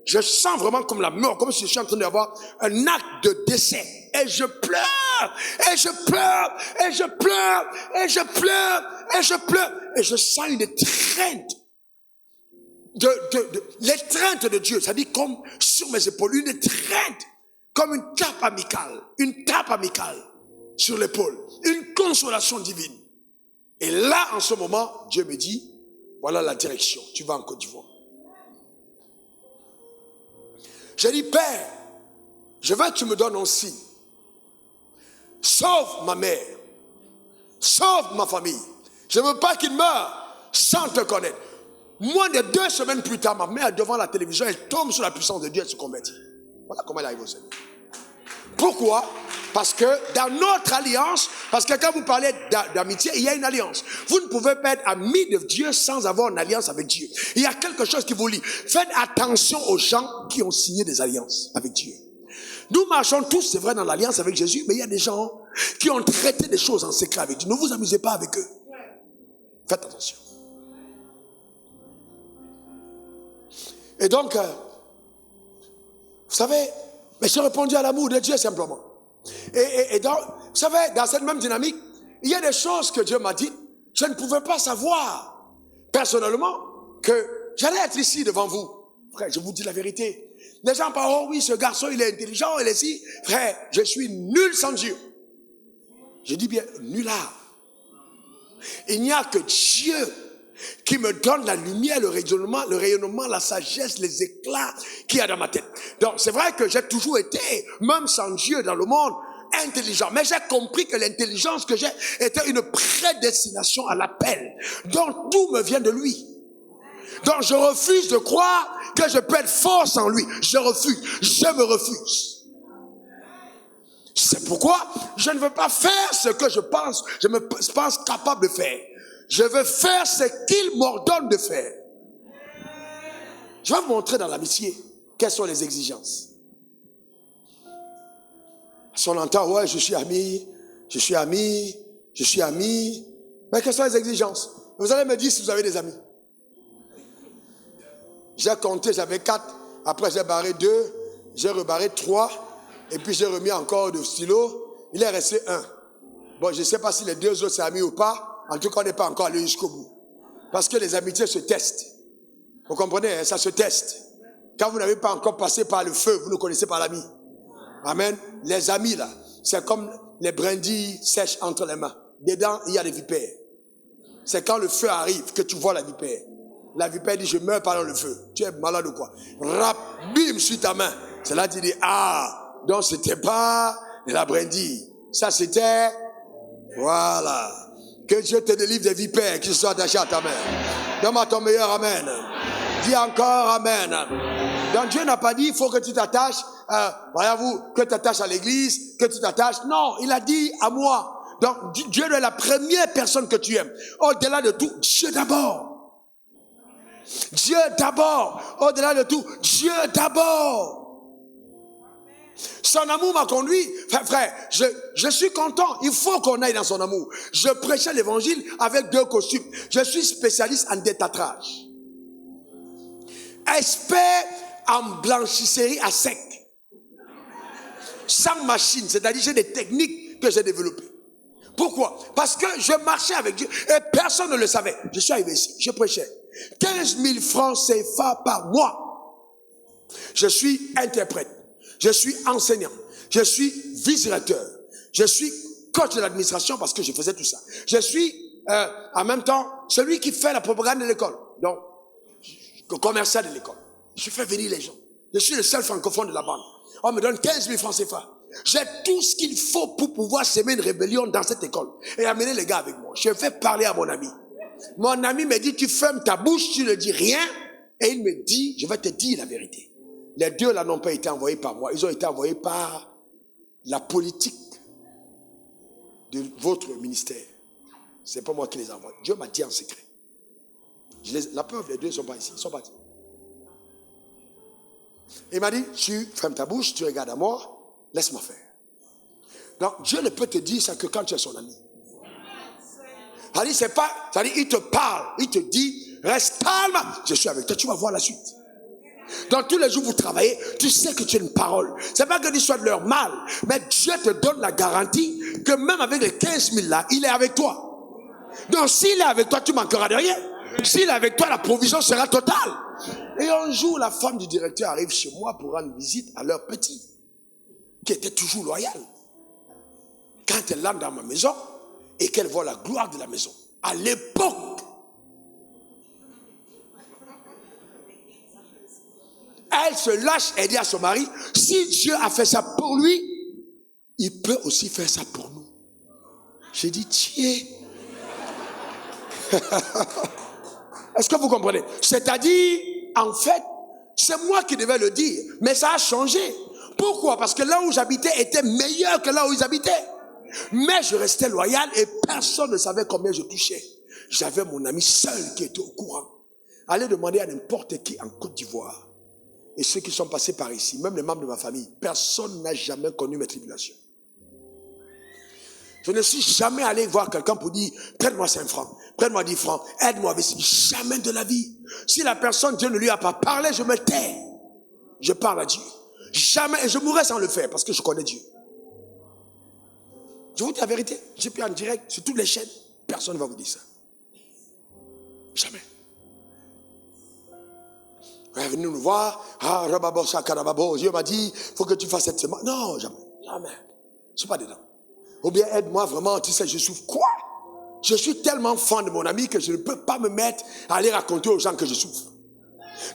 Je sens vraiment comme la mort, comme si je suis en train d'avoir un acte de décès. Et je pleure, et je pleure, et je pleure, et je pleure, et je pleure. Et je sens une étreinte. L'étreinte de Dieu, ça dit comme sur mes épaules, une étreinte, comme une tape amicale sur l'épaule, une consolation divine. Et là, en ce moment, Dieu me dit, voilà la direction, tu vas en Côte d'Ivoire. J'ai dit, Père, je veux que tu me donnes un signe. Sauve ma mère, sauve ma famille. Je ne veux pas qu'il meure sans te connaître. Moins de 2 semaines plus tard, ma mère devant la télévision, elle tombe sous la puissance de Dieu et se convertit. Voilà comment elle arrive au Seigneur. Pourquoi? Parce que dans notre alliance, parce que quand vous parlez d'amitié, il y a une alliance. Vous ne pouvez pas être ami de Dieu sans avoir une alliance avec Dieu. Il y a quelque chose qui vous lie. Faites attention aux gens qui ont signé des alliances avec Dieu. Nous marchons tous, c'est vrai, dans l'alliance avec Jésus, mais il y a des gens qui ont traité des choses en secret avec Dieu. Ne vous amusez pas avec eux. Faites attention. Et donc, vous savez, mais j'ai répondu à l'amour de Dieu simplement. Et donc, vous savez, dans cette même dynamique, il y a des choses que Dieu m'a dit, je ne pouvais pas savoir, personnellement, que j'allais être ici devant vous. Frère, je vous dis la vérité. Les gens parlent, oh oui, ce garçon, il est intelligent, il est ici. Frère, je suis nul sans Dieu. Je dis bien, nulard. Il n'y a que Dieu qui me donne la lumière, le rayonnement, la sagesse, les éclats qu'il y a dans ma tête. Donc, c'est vrai que j'ai toujours été, même sans Dieu dans le monde, intelligent. Mais j'ai compris que l'intelligence que j'ai était une prédestination à l'appel. Donc, tout me vient de lui. Donc, je refuse de croire que je peux être fort sans lui. Je me refuse. C'est pourquoi je ne veux pas faire ce que je me pense capable de faire. Je veux faire ce qu'il m'ordonne de faire. Je vais vous montrer dans l'amitié quelles sont les exigences. Si on entend, ouais, je suis ami. Mais quelles sont les exigences? Vous allez me dire si vous avez des amis. J'ai compté, j'avais 4. Après, j'ai barré 2. J'ai rebarré 3. Et puis, j'ai remis encore de stylo. Il est resté 1. Bon, je ne sais pas si les 2 autres sont amis ou pas. En tout cas, on n'est pas encore allé jusqu'au bout. Parce que les amitiés se testent. Vous comprenez, hein, ça se teste. Quand vous n'avez pas encore passé par le feu, vous ne connaissez pas l'ami. Amen. Les amis, là, c'est comme les brindilles sèches entre les mains. Dedans, il y a des vipères. C'est quand le feu arrive que tu vois la vipère. La vipère dit, je meurs par le feu. Tu es malade ou quoi? Rap, bim, sur ta main. C'est là que tu dis, ah, donc c'était pas la brindille. Ça, c'était, voilà. Que Dieu te délivre des vipères qui sont attachées à ta main. Donne-moi ton meilleur amen. Dis encore amen. Donc Dieu n'a pas dit, il faut que tu t'attaches, que tu t'attaches à l'église, que tu t'attaches. Non, il a dit à moi. Donc Dieu est la première personne que tu aimes. Au-delà de tout, Dieu d'abord. Dieu d'abord. Au-delà de tout, Dieu d'abord. Son amour m'a conduit. Frère, je suis content. Il faut qu'on aille dans son amour. Je prêchais l'évangile avec 2 costumes. Je suis spécialiste en détatrage. Expert en blanchisserie à sec. Sans machine. C'est-à-dire j'ai des techniques que j'ai développées. Pourquoi? Parce que je marchais avec Dieu et personne ne le savait. Je suis arrivé ici, je prêchais. 15 000 francs CFA par mois. Je suis interprète. Je suis enseignant. Je suis vice-directeur. Je suis coach de l'administration parce que je faisais tout ça. Je suis en même temps celui qui fait la propagande de l'école. Donc, le commercial de l'école. Je fais venir les gens. Je suis le seul francophone de la bande. On me donne 15 000 francs CFA. J'ai tout ce qu'il faut pour pouvoir semer une rébellion dans cette école. Et amener les gars avec moi. Je fais parler à mon ami. Mon ami me dit, tu fermes ta bouche, tu ne dis rien. Et il me dit, je vais te dire la vérité. Les 2 là n'ont pas été envoyés par moi. Ils ont été envoyés par la politique de votre ministère. C'est pas moi qui les envoie. Dieu m'a dit en secret. La preuve, les 2 ne sont pas ici. Ils sont partis. Il m'a dit, tu fermes ta bouche, tu regardes à moi. Laisse-moi faire. Donc, Dieu ne peut te dire ça que quand tu es son ami. C'est pas, il te parle, il te dit, reste calme, je suis avec toi, tu vas voir la suite. Donc, tous les jours vous travaillez, tu sais que tu as une parole. C'est pas que tu sois de leur mal, mais Dieu te donne la garantie que même avec les 15 000 là, il est avec toi. Donc, s'il est avec toi, tu manqueras de rien. S'il est avec toi, la provision sera totale. Et un jour, la femme du directeur arrive chez moi pour rendre visite à leur petit, qui était toujours loyal. Quand elle entre dans ma maison et qu'elle voit la gloire de la maison, à l'époque, elle se lâche et dit à son mari, si Dieu a fait ça pour lui, il peut aussi faire ça pour nous. J'ai dit, tiens. Est-ce que vous comprenez? C'est-à-dire, en fait, c'est moi qui devais le dire, mais ça a changé. Pourquoi? Parce que là où j'habitais était meilleur que là où ils habitaient. Mais je restais loyal et personne ne savait combien je touchais. J'avais mon ami seul qui était au courant. Allez demander à n'importe qui en Côte d'Ivoire. Et ceux qui sont passés par ici, même les membres de ma famille, personne n'a jamais connu mes tribulations. Je ne suis jamais allé voir quelqu'un pour dire, prête-moi 5 francs, prête-moi 10 francs, aide-moi avec ça. Jamais de la vie. Si la personne, Dieu ne lui a pas parlé, je me tais. Je parle à Dieu. Jamais, et je mourrai sans le faire parce que je connais Dieu. Je vous dis la vérité, j'ai pu en direct sur toutes les chaînes, personne ne va vous dire ça. Jamais. Vous venez nous voir, Dieu m'a dit, il faut que tu fasses cette semaine. Non, jamais, jamais. Je ne suis pas dedans. Ou bien aide-moi vraiment, tu sais, je souffre. Quoi? Je suis tellement fan de mon ami que je ne peux pas me mettre à aller raconter aux gens que je souffre.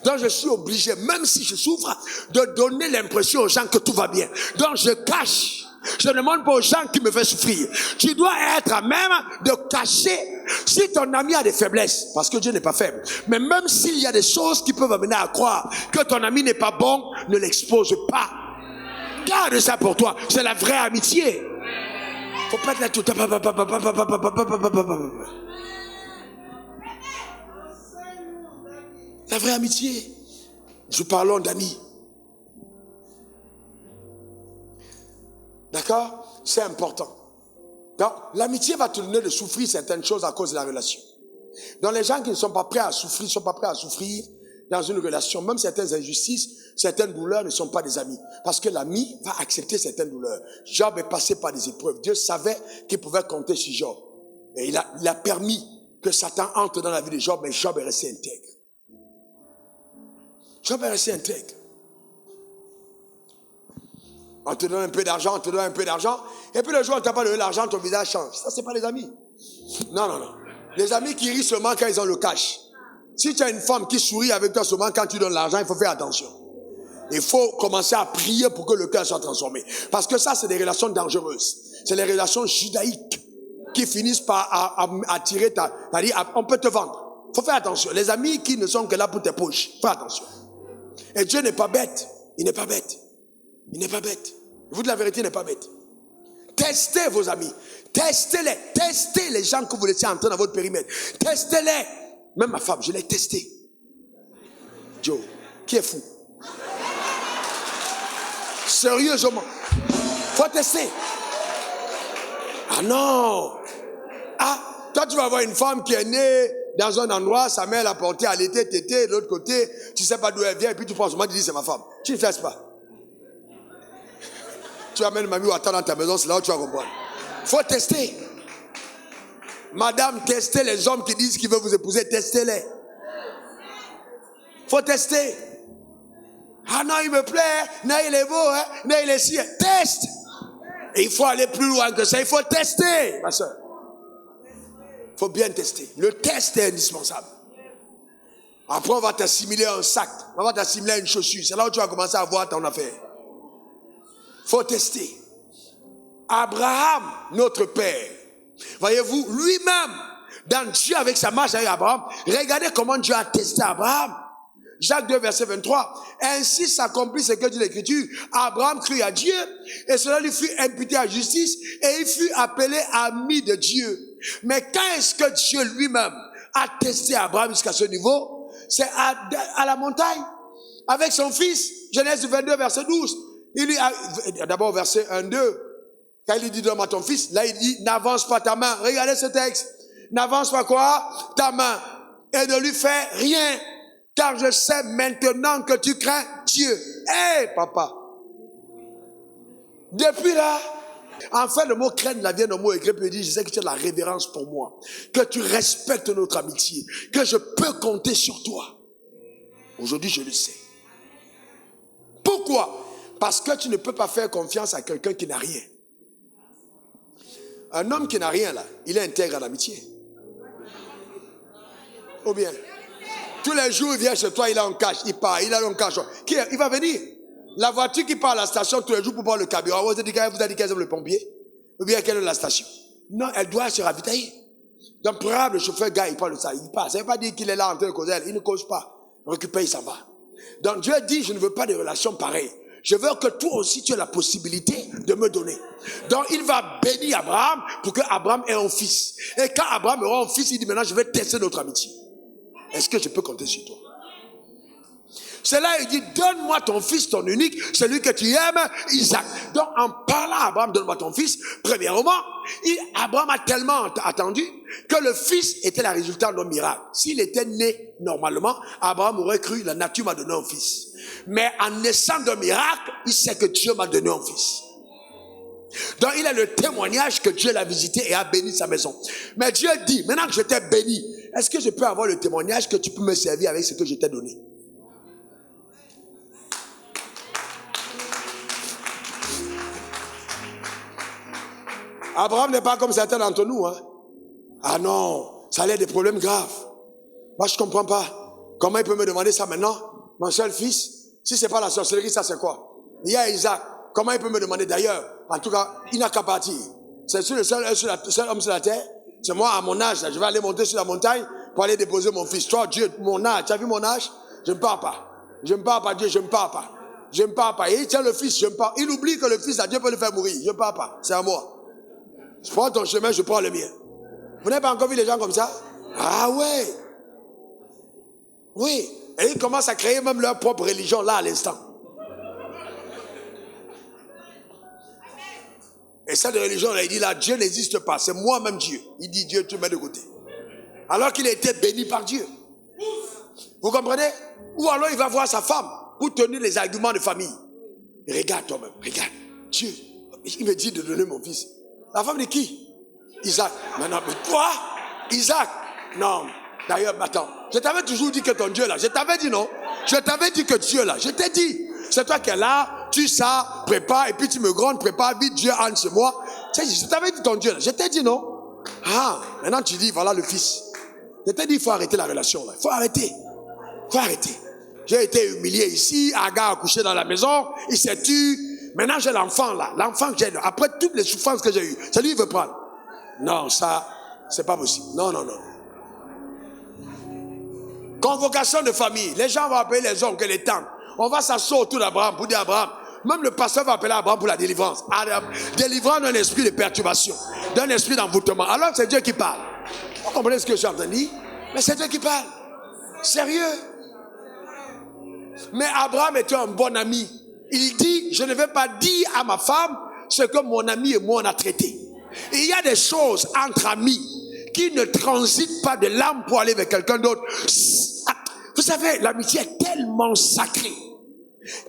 Donc je suis obligé, même si je souffre, de donner l'impression aux gens que tout va bien. Donc je cache. Je ne demande pas aux gens qui me font souffrir. Tu dois être à même de cacher. Si ton ami a des faiblesses, parce que Dieu n'est pas faible, mais même s'il y a des choses qui peuvent amener à croire que ton ami n'est pas bon, ne l'expose pas. Garde ça pour toi. C'est la vraie amitié. Faut pas être là tout. La vraie amitié. Nous parlons d'amis. D'accord? C'est important. Donc, l'amitié va te donner de souffrir certaines choses à cause de la relation. Donc, les gens qui ne sont pas prêts à souffrir, ne sont pas prêts à souffrir dans une relation, même certaines injustices, certaines douleurs ne sont pas des amis. Parce que l'ami va accepter certaines douleurs. Job est passé par des épreuves. Dieu savait qu'il pouvait compter sur Job. Et il a permis que Satan entre dans la vie de Job, mais Job est resté intègre. Job est resté intègre. On te donne un peu d'argent, on te donne un peu d'argent, et puis le jour où on t'a pas donné l'argent, ton visage change. Ça, c'est pas les amis. Non, non, non. Les amis qui rient seulement quand ils ont le cash. Si tu as une femme qui sourit avec toi seulement quand tu donnes l'argent, il faut faire attention. Il faut commencer à prier pour que le cœur soit transformé. Parce que ça, c'est des relations dangereuses. C'est les relations judaïques qui finissent par attirer on peut te vendre. Il faut faire attention. Les amis qui ne sont que là pour tes poches, fais attention. Et Dieu n'est pas bête. Il n'est pas bête. Il n'est pas bête. Je vous dis la vérité, il n'est pas bête. Testez vos amis. Testez-les. Testez les gens que vous laissez entrer dans votre périmètre. Testez-les. Même ma femme, je l'ai testée. Joe, qui est fou? Sérieusement. Faut tester. Ah non. Ah, toi tu vas avoir une femme qui est née dans un endroit, sa mère l'a portée, elle était tétée, de l'autre côté, tu sais pas d'où elle vient, et puis tu penses, moi tu dis c'est ma femme. Tu ne fais pas. Tu amènes mamie ou attends dans ta maison, c'est là où tu vas comprendre. Faut tester. Madame, testez les hommes qui disent qu'ils veulent vous épouser, testez-les. Faut tester. Ah non, il me plaît, non, il est beau, hein? Non, il est si. Teste. Et il faut aller plus loin que ça, il faut tester, ma soeur. Il faut bien tester. Le test est indispensable. Après, on va t'assimiler à un sac, on va t'assimiler à une chaussure. C'est là où tu vas commencer à voir ton affaire. Il faut tester. Abraham, notre père, voyez-vous, lui-même, dans Dieu avec sa marche avec Abraham, regardez comment Dieu a testé Abraham. Jacques 2, verset 23. Ainsi s'accomplit ce que dit l'Écriture. Abraham crut à Dieu et cela lui fut imputé à justice et il fut appelé ami de Dieu. Mais quand est-ce que Dieu lui-même a testé Abraham jusqu'à ce niveau? C'est à la montagne avec son fils. Genèse 22, verset 12. Il lui a, d'abord verset 1, 2. Quand il dit donne-moi ton fils, là il dit n'avance pas ta main. Regardez ce texte. N'avance pas quoi? Ta main. Et ne lui fais rien. Car je sais maintenant que tu crains Dieu. Hé, papa. Depuis là, enfin le mot craindre là vient d'un mot écrit, puis il dit, je sais que tu as de la révérence pour moi, que tu respectes notre amitié, que je peux compter sur toi. Aujourd'hui, je le sais. Pourquoi? Parce que tu ne peux pas faire confiance à quelqu'un qui n'a rien. Un homme qui n'a rien là, il est intègre à l'amitié. Ou bien, tous les jours, il vient chez toi, il a un cash, il part, il a un cash. Il va venir. La voiture qui part à la station tous les jours pour boire le carburant, vous avez dit qu'elle aime le pompier? Ou bien qu'elle est à la station? Non, elle doit se ravitailler. Donc, pour le chauffeur, gars, il parle de ça, il part. Ça ne veut pas dire qu'il est là en train de causer, il ne cause pas. Il récupère, il s'en va. Donc, Dieu dit, je ne veux pas de relations pareilles. Je veux que toi aussi, tu aies la possibilité de me donner. Donc, il va bénir Abraham pour que Abraham ait un fils. Et quand Abraham aura un fils, il dit, maintenant, je vais tester notre amitié. Est-ce que je peux compter sur toi? C'est là, il dit, donne-moi ton fils, ton unique, celui que tu aimes, Isaac. Donc, en parlant à Abraham, donne-moi ton fils, premièrement, Abraham a tellement attendu que le fils était le résultat d'un miracle. S'il était né normalement, Abraham aurait cru, la nature m'a donné un fils. Mais en naissant d'un miracle, il sait que Dieu m'a donné un fils. Donc, il a le témoignage que Dieu l'a visité et a béni sa maison. Mais Dieu dit, maintenant que je t'ai béni, est-ce que je peux avoir le témoignage que tu peux me servir avec ce que je t'ai donné? Abraham n'est pas comme certains d'entre nous. Hein? Ah non, ça a l'air des problèmes graves. Moi, je ne comprends pas. Comment il peut me demander ça maintenant? Mon seul fils, si ce n'est pas la sorcellerie, ça c'est quoi? Il y a Isaac. Comment il peut me demander d'ailleurs? En tout cas, il n'a qu'à partir. C'est le seul homme sur la terre. C'est moi, à mon âge, là, je vais aller monter sur la montagne pour aller déposer mon fils. Toi, Dieu, mon âge, tu as vu mon âge? Je ne pars pas. Je ne pars pas, Dieu, je ne pars pas. Je ne pars pas. Et il tient le fils, je ne pars. Il oublie que le fils, là, Dieu peut le faire mourir. Je ne pars pas. C'est à moi. Je prends ton chemin, je prends le mien. Vous n'avez pas encore vu les gens comme ça? Ah ouais. Oui. Et ils commencent à créer même leur propre religion là à l'instant. Et cette religion-là, il dit là, Dieu n'existe pas, c'est moi-même Dieu. Il dit Dieu, tu mets de côté. Alors qu'il a été béni par Dieu. Vous comprenez? Ou alors il va voir sa femme pour tenir les arguments de famille. Et regarde toi-même, regarde. Dieu, il me dit de donner mon fils. La femme de qui? Isaac. Mais non, mais toi? Isaac? Non. D'ailleurs, attends, je t'avais toujours dit que ton Dieu là, je t'avais dit non? Je t'avais dit que Dieu là, je t'ai dit. C'est toi qui es là, tu ça, prépare, et puis tu me grondes, prépare, vite, Dieu entre chez moi. Je t'avais dit ton Dieu là, je t'ai dit non? Ah, maintenant tu dis, voilà le fils. Je t'ai dit, il faut arrêter la relation là, il faut arrêter. Il faut arrêter. J'ai été humilié ici, Agar a couché dans la maison, il s'est tué. Maintenant j'ai l'enfant là, l'enfant que j'ai, après toutes les souffrances que j'ai eues, c'est lui qui veut prendre. Non, ça, c'est pas possible. Non, non, non. Convocation de famille. Les gens vont appeler les oncles et les tantes. on va s'asseoir autour d'Abraham pour dire Abraham. Même le pasteur va appeler Abraham pour la délivrance. Délivrant d'un esprit de perturbation, d'un esprit d'envoûtement. Alors c'est Dieu qui parle. Vous comprenez ce que je suis en train de dire? Mais c'est Dieu qui parle. Sérieux. Mais Abraham était un bon ami. Il dit, je ne vais pas dire à ma femme ce que mon ami et moi on a traité. Il y a des choses entre amis qui ne transitent pas de l'âme pour aller vers quelqu'un d'autre. Vous savez, l'amitié est tellement sacrée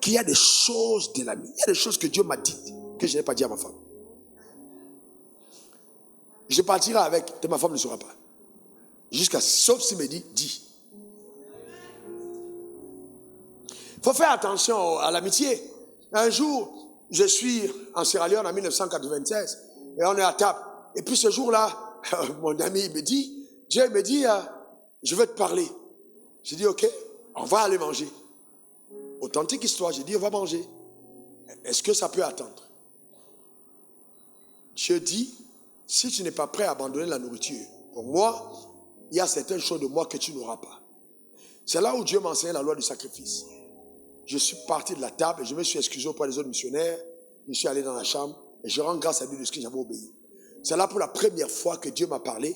qu'il y a des choses de l'ami. Il y a des choses que Dieu m'a dites que je n'ai pas dit à ma femme. Je partirai avec, et ma femme ne saura pas. Sauf s'il me dit, dis. Il faut faire attention à l'amitié. Un jour, je suis en Sierra Leone en 1996 et on est à table. Et puis ce jour-là, mon ami me dit, Dieu me dit, je veux te parler. J'ai dit, ok, on va aller manger. Authentique histoire, j'ai dit, on va manger. Est-ce que ça peut attendre? Dieu dit, si tu n'es pas prêt à abandonner la nourriture, pour moi, il y a certaines choses de moi que tu n'auras pas. C'est là où Dieu m'a enseigné la loi du sacrifice. Je suis parti de la table et je me suis excusé auprès des autres missionnaires. Je suis allé dans la chambre et je rends grâce à Dieu de ce que j'avais obéi. C'est là pour la première fois que Dieu m'a parlé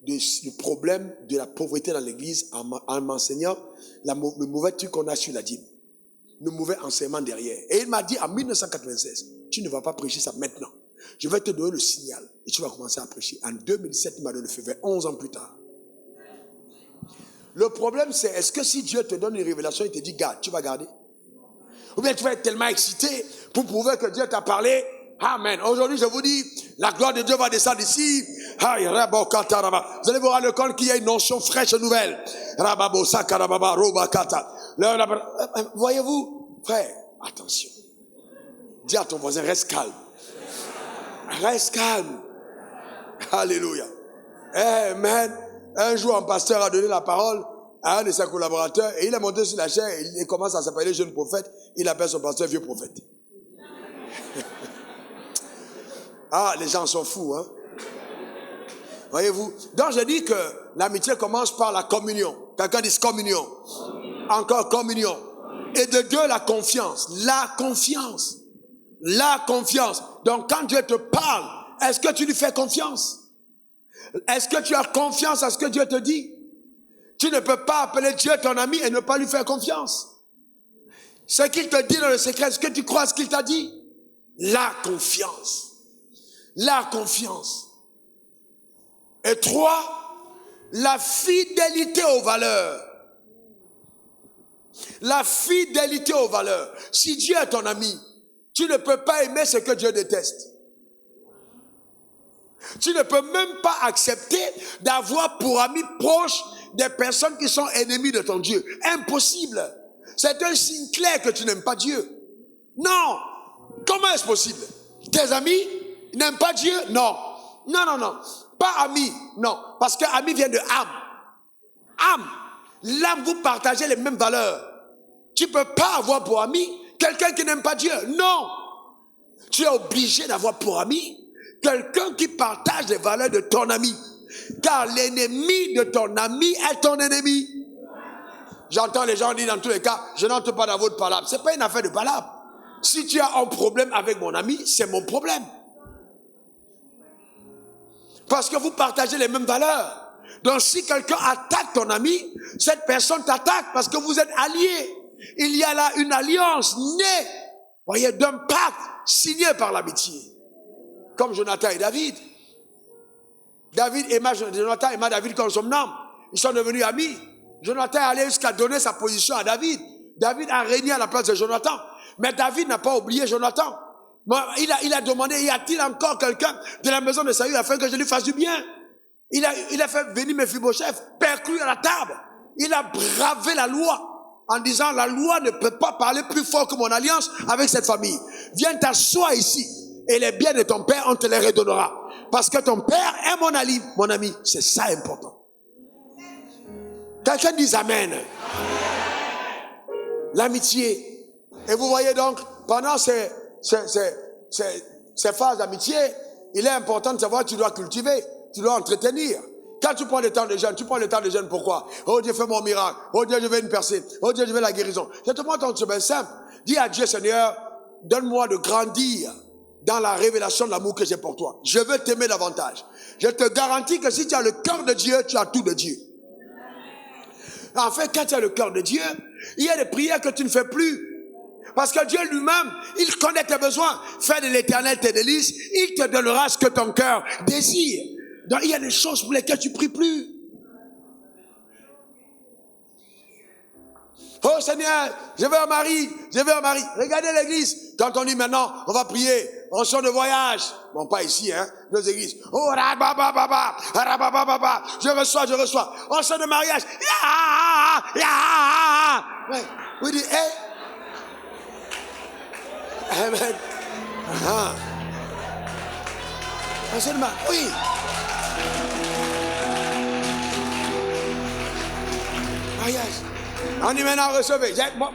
du problème de la pauvreté dans l'église en m'enseignant le mauvais truc qu'on a sur la dîme. Le mauvais enseignement derrière. Et il m'a dit en 1996, tu ne vas pas prêcher ça maintenant. Je vais te donner le signal et tu vas commencer à prêcher. En 2007, il m'a donné le feu vert, 11 ans plus tard. Le problème c'est, est-ce que si Dieu te donne une révélation, il te dit, garde, tu vas garder? Ou bien tu vas être tellement excité pour prouver que Dieu t'a parlé. Amen. Aujourd'hui, je vous dis, la gloire de Dieu va descendre ici. Vous allez vous rendre compte qu'il y a une notion fraîche et nouvelle. Voyez-vous, frère, attention. Dis à ton voisin, reste calme. Reste calme. Alléluia. Amen. Un jour, un pasteur a donné la parole à un de ses collaborateurs et il est monté sur la chaise et il commence à s'appeler jeune prophète. Il appelle son pasteur vieux prophète. Ah, les gens sont fous, hein. Voyez-vous. Donc, je dis que l'amitié commence par la communion. Quelqu'un dit communion. Encore communion. Et de Dieu, la confiance. La confiance. La confiance. Donc, quand Dieu te parle, est-ce que tu lui fais confiance? Est-ce que tu as confiance à ce que Dieu te dit? Tu ne peux pas appeler Dieu ton ami et ne pas lui faire confiance. Ce qu'il te dit dans le secret, est-ce que tu crois à ce qu'il t'a dit? La confiance. La confiance. Et 3, la fidélité aux valeurs. La fidélité aux valeurs. Si Dieu est ton ami, tu ne peux pas aimer ce que Dieu déteste. Tu ne peux même pas accepter d'avoir pour amis proches des personnes qui sont ennemies de ton Dieu. Impossible. C'est un signe clair que tu n'aimes pas Dieu. Non. Comment est-ce possible? Tes amis n'aiment pas Dieu? Non. Non, non, non. Pas amis. Non. Parce que ami vient de âme. Âme. L'âme, vous partagez les mêmes valeurs. Tu ne peux pas avoir pour ami quelqu'un qui n'aime pas Dieu. Non. Tu es obligé d'avoir pour ami quelqu'un qui partage les valeurs de ton ami. Car l'ennemi de ton ami est ton ennemi. J'entends les gens dire dans tous les cas, je n'entre pas dans votre palabre. Ce n'est pas une affaire de palabre. Si tu as un problème avec mon ami, c'est mon problème. Parce que vous partagez les mêmes valeurs. Donc si quelqu'un attaque ton ami, cette personne t'attaque parce que vous êtes alliés. Il y a là une alliance née, voyez, d'un pacte signé par l'amitié. Comme Jonathan et David. Jonathan aima David comme son âme. Ils sont devenus amis. Jonathan est allé jusqu'à donner sa position à David. David a régné à la place de Jonathan. Mais David n'a pas oublié Jonathan. Il a demandé, y a-t-il encore quelqu'un de la maison de Saül afin que je lui fasse du bien? Il a fait venir Mephibosheth, perclus à la table. Il a bravé la loi en disant, la loi ne peut pas parler plus fort que mon alliance avec cette famille. Viens t'asseoir ici et les biens de ton père, on te les redonnera. Parce que ton père est mon ami. Mon ami, c'est ça important. Quelqu'un dit Amen. L'amitié. Et vous voyez donc, pendant ces phases d'amitié, il est important de savoir que tu dois cultiver, tu dois entretenir. Quand tu prends le temps de jeûne, tu prends le temps de jeûne pourquoi? Oh Dieu, fais mon miracle. Oh Dieu, je veux une percée. Oh Dieu, je veux la guérison. Je te montre un chemin simple. Dis à Dieu, Seigneur, donne-moi de grandir dans la révélation de l'amour que j'ai pour toi. Je veux t'aimer davantage. Je te garantis que si tu as le cœur de Dieu, tu as tout de Dieu. En fait, quand tu as le cœur de Dieu, il y a des prières que tu ne fais plus. Parce que Dieu lui-même, il connaît tes besoins. Fais de l'Éternel tes délices, il te donnera ce que ton cœur désire. Donc il y a des choses pour lesquelles tu ne pries plus. Oh Seigneur, je veux un mari, je veux un mari. Regardez l'église. Quand on dit maintenant, on va prier, on sort de voyage. Bon, pas ici, hein, nos églises. Oh, rabababa, rabababa, je reçois. On sort de mariage. Ouais. Oui, dit, Amen. On sort de mariage. Oui. Mariage. On dit maintenant, recevez. Moi,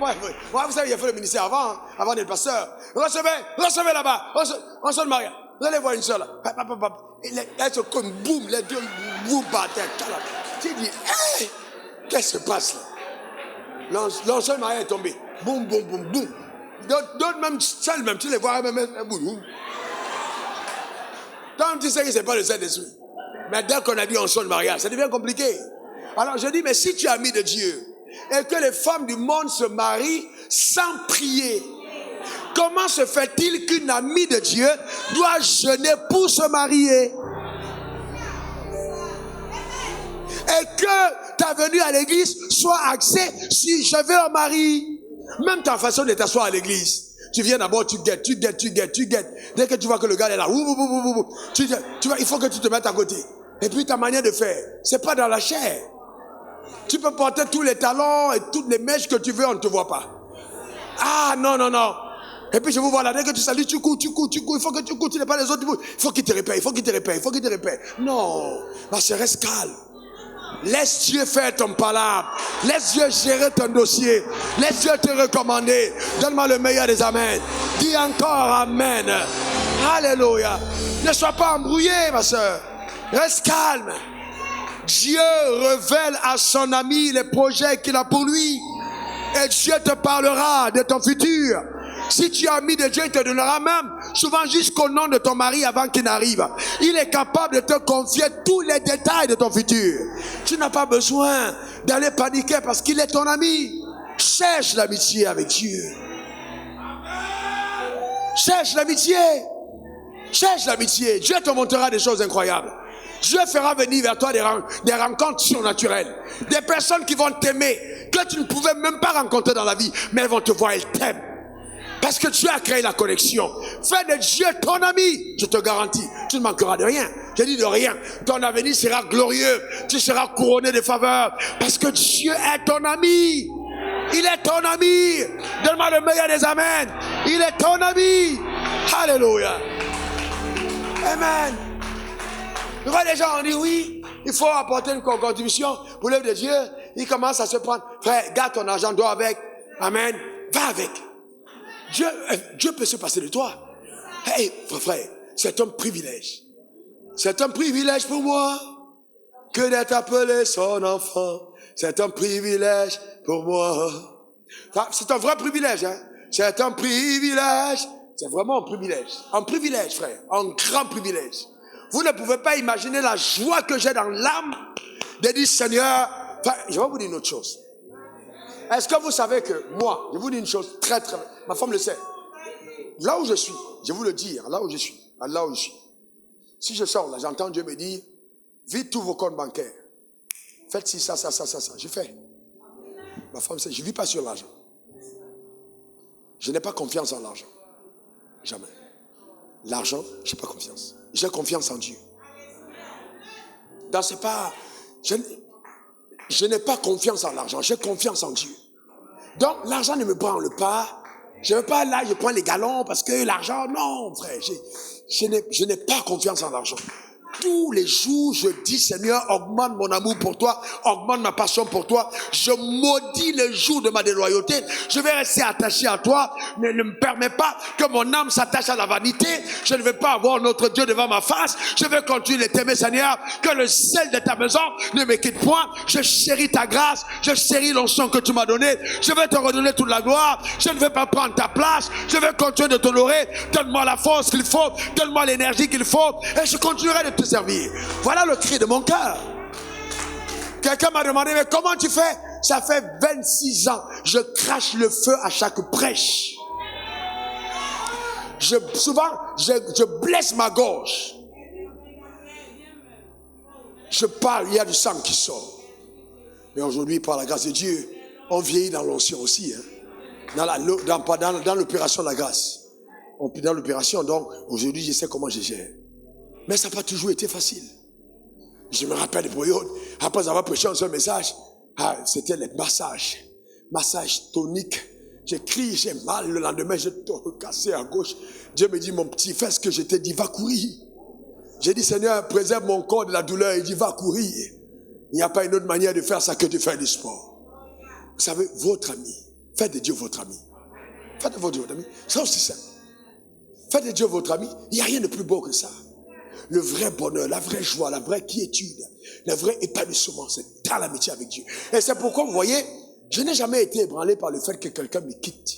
vous savez, il a fait le ministère avant d'être pasteur. Recevez là-bas. On sort de mariage. Vous allez voir une soeur là. Elle se comme boum, les deux boum par terre. Tu dis, qu'est-ce qui se passe là? L'ancien mariage est tombé. Boum, boum, boum, boum. D'autres même, seuls même, tu les vois même, boum. Toi, tu sais que ce n'est pas le Saint-Esprit. Mais dès qu'on a dit on sort de mariage, ça devient compliqué. Alors je dis, mais si tu es ami de Dieu, et que les femmes du monde se marient sans prier, comment se fait-il qu'une amie de Dieu doit jeûner pour se marier? Et que ta venue à l'église soit axée si je veux un mari. Même ta façon de t'asseoir à l'église. Tu viens d'abord, tu guettes. Dès que tu vois que le gars est là, tu vois, il faut que tu te mettes à côté. Et puis ta manière de faire, c'est pas dans la chair. Tu peux porter tous les talons et toutes les mèches que tu veux, on ne te voit pas. Ah, non. Et puis je vous vois là, dès que tu salues, tu cours. Il faut que tu cours, tu n'es pas les autres. Il faut qu'il te répète. Non, ma sœur, reste calme. Laisse Dieu faire ton palabre. Laisse Dieu gérer ton dossier. Laisse Dieu te recommander. Donne-moi le meilleur des amens. Dis encore amen. Alléluia. Ne sois pas embrouillé, ma sœur. Reste calme. Dieu révèle à son ami les projets qu'il a pour lui. Et Dieu te parlera de ton futur. Si tu es ami de Dieu, il te donnera même souvent jusqu'au nom de ton mari avant qu'il n'arrive. Il est capable de te confier tous les détails de ton futur. Tu n'as pas besoin d'aller paniquer parce qu'il est ton ami. Cherche l'amitié avec Dieu. Cherche l'amitié. Dieu te montrera des choses incroyables. Dieu fera venir vers toi des rencontres surnaturelles. Des personnes qui vont t'aimer, que tu ne pouvais même pas rencontrer dans la vie, mais elles vont te voir, elles t'aiment. Parce que Dieu a créé la connexion. Fais de Dieu ton ami. Je te garantis, tu ne manqueras de rien. Je dis de rien. Ton avenir sera glorieux. Tu seras couronné de faveurs. Parce que Dieu est ton ami. Il est ton ami. Donne-moi le meilleur des amens. Il est ton ami. Alléluia. Amen. Tu vois, les gens ont dit oui, il faut apporter une contribution pour l'œuvre de Dieu. Ils commencent à se prendre. Frère, garde ton argent, dois avec. Amen. Va avec. Dieu peut se passer de toi. Hey, frère, c'est un privilège. C'est un privilège pour moi que d'être appelé son enfant. C'est un privilège pour moi. C'est un vrai privilège, hein. C'est un privilège. C'est vraiment un privilège. Un privilège, frère. Un grand privilège. Vous ne pouvez pas imaginer la joie que j'ai dans l'âme de dire, Seigneur, enfin, je vais vous dire une autre chose. Est-ce que vous savez que moi, je vous dis une chose très, ma femme le sait. Là où je suis, je vous le dis, là où je suis, si je sors là, j'entends Dieu me dire, vide tous vos comptes bancaires. Faites ci, ça. Je fais. Ma femme sait, je ne vis pas sur l'argent. Je n'ai pas confiance en l'argent. Jamais. L'argent, je n'ai pas confiance. J'ai confiance en Dieu. Donc c'est pas... Je n'ai pas confiance en l'argent, j'ai confiance en Dieu. Donc l'argent ne me branle pas. Je ne vais pas là, je prends les galons parce que l'argent, non frère, je n'ai pas confiance en l'argent. tous les jours, je dis, Seigneur, augmente mon amour pour toi, augmente ma passion pour toi. Je maudis le jour de ma déloyauté. Je vais rester attaché à toi, mais ne me permets pas que mon âme s'attache à la vanité. Je ne vais pas avoir notre Dieu devant ma face. Je vais continuer de t'aimer, Seigneur, que le sel de ta maison ne me quitte point. Je chéris ta grâce, je chéris l'onction que tu m'as donnée. Je vais te redonner toute la gloire. Je ne vais pas prendre ta place. Je vais continuer de t'honorer. Donne-moi la force qu'il faut, donne-moi l'énergie qu'il faut, et je continuerai de te servir. Voilà le cri de mon cœur. Quelqu'un m'a demandé, mais comment tu fais? Ça fait 26 ans, je crache le feu à chaque prêche. Souvent, je blesse ma gorge. Je parle, il y a du sang qui sort. Mais aujourd'hui, par la grâce de Dieu, on vieillit dans l'onction aussi. Dans l'opération de la grâce. Dans l'opération, donc, aujourd'hui, je sais comment je gère. Mais ça n'a pas toujours été facile. Je me rappelle des périodes, après avoir prêché un seul message, c'était les massages. Massage tonique. J'ai crié, j'ai mal. Le lendemain, j'ai tout cassé à gauche. Dieu me dit, mon petit, fais ce que je t'ai dit, va courir. J'ai dit, Seigneur, préserve mon corps de la douleur. Il dit, va courir. Il n'y a pas une autre manière de faire ça que de faire du sport. Vous savez, votre ami, faites de Dieu votre ami. Faites de votre ami. C'est aussi simple. Faites de Dieu votre ami. Il n'y a rien de plus beau que ça. Le vrai bonheur, la vraie joie, la vraie quiétude, le vrai épanouissement, c'est dans l'amitié avec Dieu. Et c'est pourquoi, vous voyez, je n'ai jamais été ébranlé par le fait que quelqu'un me quitte.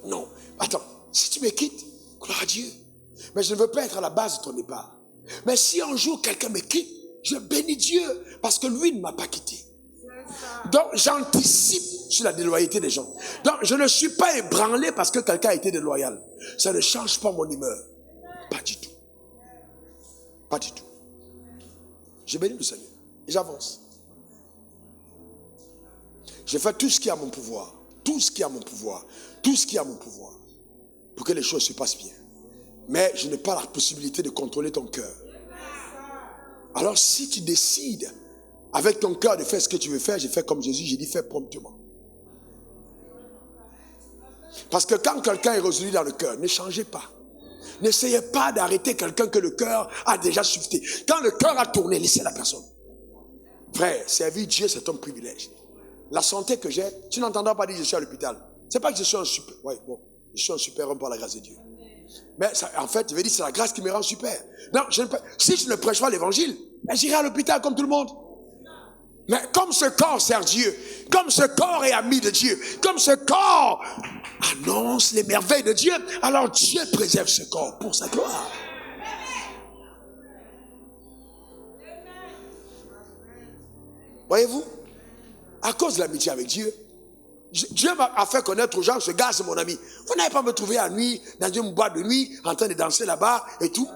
Non. Attends, si tu me quittes, gloire à Dieu. Mais je ne veux pas être à la base de ton départ. Mais si un jour quelqu'un me quitte, je bénis Dieu parce que lui ne m'a pas quitté. Donc, j'anticipe sur la déloyauté des gens. Donc, je ne suis pas ébranlé parce que quelqu'un a été déloyal. Ça ne change pas mon humeur. Pas du tout. Pas du tout. Je bénis le Seigneur. Et j'avance. Je fais tout ce qui est à mon pouvoir. Tout ce qui est à mon pouvoir. Tout ce qui est à mon pouvoir. Pour que les choses se passent bien. Mais je n'ai pas la possibilité de contrôler ton cœur. Alors, si tu décides avec ton cœur de faire ce que tu veux faire, j'ai fait comme Jésus, j'ai dit fais promptement. Parce que quand quelqu'un est résolu dans le cœur, ne changez pas. N'essayez pas d'arrêter quelqu'un que le cœur a déjà suscité. Quand le cœur a tourné, laissez la personne. Frère, servir Dieu, c'est un privilège. La santé que j'ai, tu n'entendras pas dire je suis à l'hôpital. C'est pas que je suis un super... Oui, bon, je suis un super homme par la grâce de Dieu. Mais ça, en fait, je vais dire c'est la grâce qui me rend super. Non, si je ne prêche pas l'évangile, j'irai à l'hôpital comme tout le monde. Mais comme ce corps sert Dieu, comme ce corps est ami de Dieu, comme ce corps annonce les merveilles de Dieu, alors Dieu préserve ce corps pour sa gloire. Voyez-vous, à cause de l'amitié avec Dieu, Dieu m'a fait connaître aux gens, ce gars c'est mon ami. Vous n'allez pas me trouver à nuit, dans une boîte de nuit, en train de danser là-bas et tout.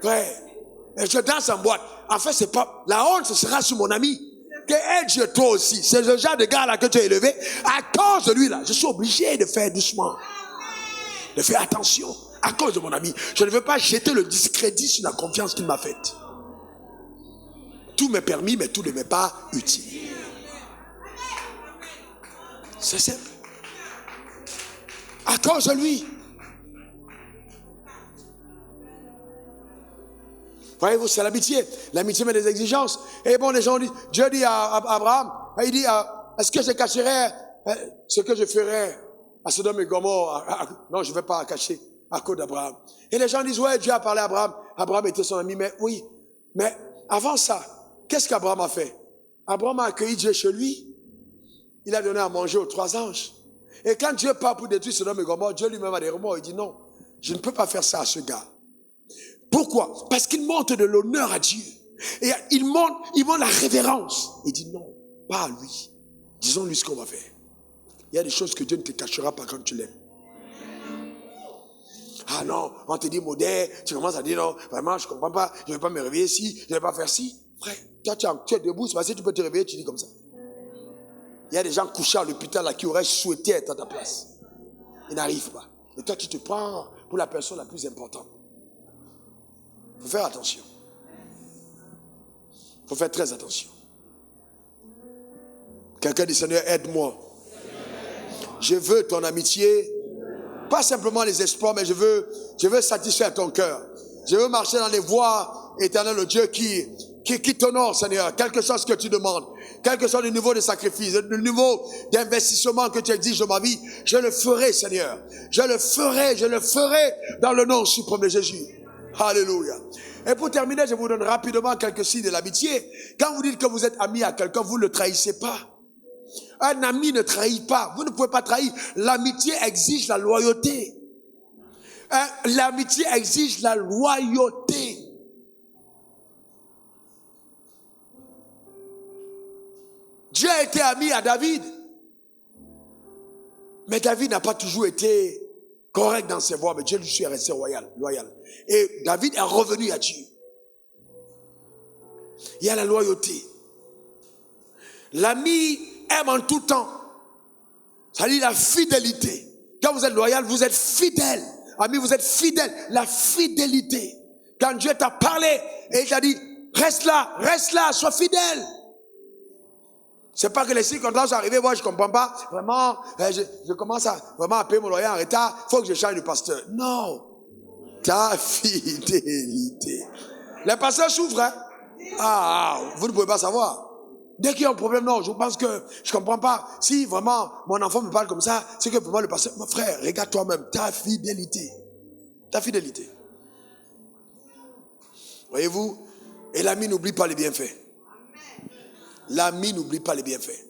Frère, je danse en boîte. En fait, c'est pas, la honte, ce sera sur mon ami. Que aide Dieu toi aussi. C'est le genre de gars-là que tu as élevé. À cause de lui-là, je suis obligé de faire doucement. De faire attention. À cause de mon ami. Je ne veux pas jeter le discrédit sur la confiance qu'il m'a faite. Tout m'est permis, mais tout ne m'est pas utile. C'est simple. À cause de lui. Voyez-vous, c'est l'amitié. L'amitié met des exigences. Et bon, les gens disent, Dieu dit à Abraham, il dit, est-ce que je cacherai ce que je ferai à Sodome et Gomorrhe? Non, je ne vais pas cacher à cause d'Abraham. Et les gens disent, ouais, Dieu a parlé à Abraham. Abraham était son ami, mais oui. Mais avant ça, qu'est-ce qu'Abraham a fait? Abraham a accueilli Dieu chez lui. Il a donné à manger aux 3 anges. Et quand Dieu part pour détruire Sodome et Gomorrhe, Dieu lui-même a des remords. Il dit, non, je ne peux pas faire ça à ce gars. Pourquoi? Parce qu'il montre de l'honneur à Dieu. Et il montre la révérence. Il dit non, pas à lui. Disons-lui ce qu'on va faire. Il y a des choses que Dieu ne te cachera pas quand tu l'aimes. Ah non, on te dit modèle, tu commences à dire non, vraiment je ne comprends pas, je ne vais pas me réveiller ici, je ne vais pas faire ci. Frère, toi tu es debout, c'est parce que tu peux te réveiller, tu dis comme ça. Il y a des gens couchés à l'hôpital là qui auraient souhaité être à ta place. Ils n'arrivent pas. Et toi tu te prends pour la personne la plus importante. Il faut faire attention. Il faut faire très attention. Quelqu'un dit, Seigneur, aide-moi. Je veux ton amitié. Pas simplement les espoirs, mais je veux satisfaire ton cœur. Je veux marcher dans les voies Éternel, le Dieu qui t'honore, Seigneur, quelque chose que tu demandes, quelque soit le niveau de sacrifice, le niveau d'investissement que tu exiges de ma vie, je le ferai, Seigneur. Je le ferai dans le nom suprême de Jésus. Alléluia. Et pour terminer, je vous donne rapidement quelques signes de l'amitié. Quand vous dites que vous êtes ami à quelqu'un, vous ne le trahissez pas. Un ami ne trahit pas. Vous ne pouvez pas trahir. L'amitié exige la loyauté. L'amitié exige la loyauté. Dieu a été ami à David. Mais David n'a pas toujours été correct dans ses voies, mais Dieu lui est resté loyal. Et David est revenu à Dieu. Il y a la loyauté. L'ami aime en tout temps. Ça dit la fidélité. Quand vous êtes loyal, vous êtes fidèle. Ami, vous êtes fidèle. La fidélité. Quand Dieu t'a parlé et il t'a dit, reste là, sois fidèle. C'est pas que les circonstances sont arrivées, moi je comprends pas. Vraiment, je commence à vraiment payer mon loyer en retard. Il faut que je change de pasteur. Non. Ta fidélité. Les pasteurs souffrent, hein? Ah, vous ne pouvez pas savoir. Dès qu'il y a un problème, non, je pense que je comprends pas. Si vraiment mon enfant me parle comme ça, c'est que pour moi le pasteur, mon frère, regarde toi-même, ta fidélité. Ta fidélité. Voyez-vous? Et l'ami n'oublie pas les bienfaits. L'ami n'oublie pas les bienfaits.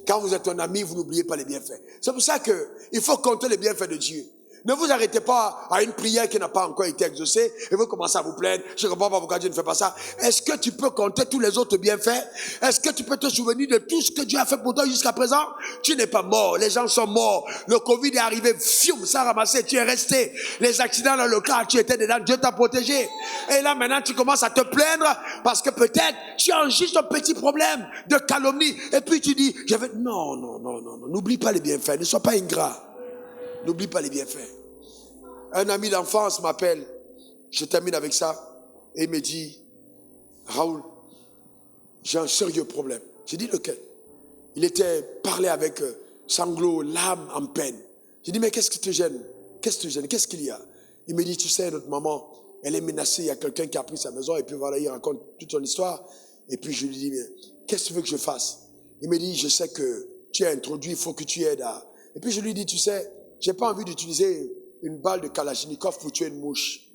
Quand vous êtes un ami, vous n'oubliez pas les bienfaits. C'est pour ça qu'il faut compter les bienfaits de Dieu. Ne vous arrêtez pas à une prière qui n'a pas encore été exaucée et vous commencez à vous plaindre. Je ne comprends pas pourquoi Dieu ne fait pas ça. Est-ce que tu peux compter tous les autres bienfaits? Est-ce que tu peux te souvenir de tout ce que Dieu a fait pour toi jusqu'à présent? Tu n'es pas mort. Les gens sont morts. Le Covid est arrivé. Fium, ça a ramassé. Tu es resté. Les accidents dans le car, tu étais dedans. Dieu t'a protégé. Et là, maintenant, tu commences à te plaindre parce que peut-être tu as juste un petit problème de calomnie. Et puis tu dis, non. N'oublie pas les bienfaits. Ne sois pas ingrat. N'oublie pas les bienfaits. Un ami d'enfance m'appelle, je termine avec ça, et il me dit, Raoul, j'ai un sérieux problème. J'ai dit, lequel? Il était parlé avec sanglots, l'âme en peine. J'ai dit, mais qu'est-ce qui te gêne? Qu'est-ce qui te gêne? Qu'est-ce qu'il y a? Il me dit, tu sais, notre maman, elle est menacée, il y a quelqu'un qui a pris sa maison, et puis voilà, il raconte toute son histoire. Et puis je lui dis, mais qu'est-ce que tu veux que je fasse? Il me dit, je sais que tu es introduit, il faut que tu aides à... Et puis je lui dis, tu sais, j'ai pas envie d'utiliser une balle de Kalachnikov pour tuer une mouche.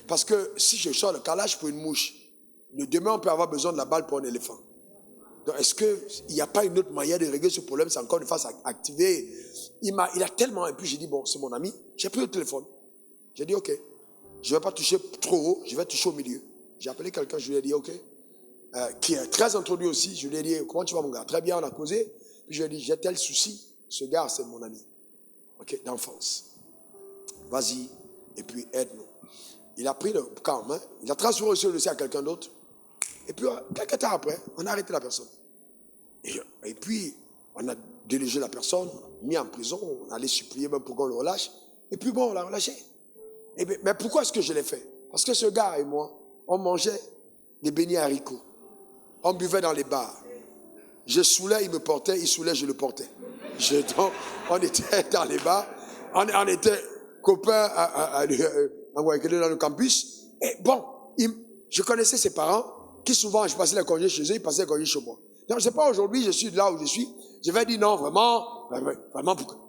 Parce que si je sors le Kalach pour une mouche, demain on peut avoir besoin de la balle pour un éléphant. Donc est-ce qu'il n'y a pas une autre manière de régler ce problème? C'est encore une phase activée. Il a tellement... Et puis j'ai dit, bon, c'est mon ami. J'ai pris le téléphone. J'ai dit, ok, je ne vais pas toucher trop haut, je vais toucher au milieu. J'ai appelé quelqu'un, je lui ai dit, ok, qui est très introduit aussi. Je lui ai dit, comment tu vas mon gars? Très bien, on a causé. Puis je lui ai dit, j'ai tel souci. Ce gars, c'est mon ami. Ok, d'enfance. Vas-y, et puis aide-nous. Il a pris le calme, hein? Il a transféré aussi le dossier à quelqu'un d'autre. Et puis, quelques temps après, on a arrêté la personne. Et puis, on a délogé la personne, mis en prison, on allait supplier même pour qu'on le relâche. Et puis bon, on l'a relâché. Mais pourquoi est-ce que je l'ai fait? Parce que ce gars et moi, on mangeait des beignets haricots. On buvait dans les bars. Je saoulais, il me portait, il saoulait, je le portais. Donc, on était dans les bars, on était copains dans le campus. Et bon, je connaissais ses parents, qui souvent, je passais les congés chez eux, ils passaient les congés chez moi. Donc, je ne sais pas, aujourd'hui, je suis là où je suis, je vais dire non, vraiment,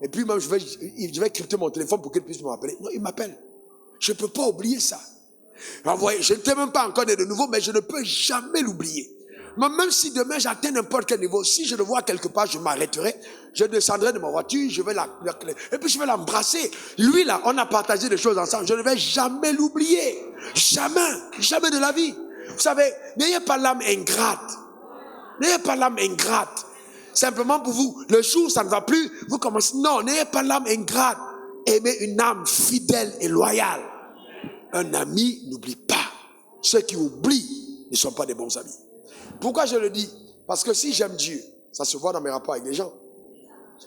et puis même, je vais crypter mon téléphone pour qu'il puisse m'appeler. Non, il m'appelle. Je ne peux pas oublier ça. Alors, vous voyez, je ne t'ai même pas encore de nouveau, mais je ne peux jamais l'oublier. Même si demain j'atteins n'importe quel niveau, si je le vois quelque part, je m'arrêterai, je descendrai de ma voiture, je vais et puis je vais l'embrasser. Lui là, on a partagé des choses ensemble, je ne vais jamais l'oublier. Jamais de la vie. Vous savez, n'ayez pas l'âme ingrate. N'ayez pas l'âme ingrate. Simplement pour vous, le jour où ça ne va plus, vous commencez, non, n'ayez pas l'âme ingrate. Aimez une âme fidèle et loyale. Un ami n'oublie pas. Ceux qui oublient ne sont pas des bons amis. Pourquoi je le dis? Parce que si j'aime Dieu, ça se voit dans mes rapports avec les gens.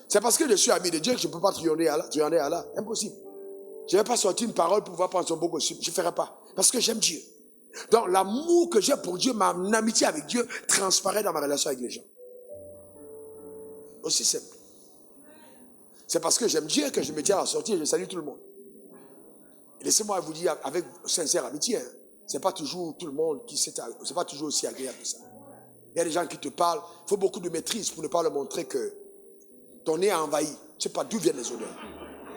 C'est parce que je suis ami de Dieu que je ne peux pas triompher à Allah. Impossible. Je ne vais pas sortir une parole pour pouvoir prendre son beau costume. Je ne ferai pas. Parce que j'aime Dieu. Donc l'amour que j'ai pour Dieu, ma amitié avec Dieu, transparaît dans ma relation avec les gens. Aussi simple. C'est parce que j'aime Dieu que je me tiens à la sortie et je salue tout le monde. Et laissez-moi vous dire avec sincère amitié. c'est pas toujours tout le monde c'est pas toujours aussi agréable que ça. Il y a des gens qui te parlent, il faut beaucoup de maîtrise pour ne pas leur montrer que ton nez a envahi. Tu ne sais pas d'où viennent les odeurs.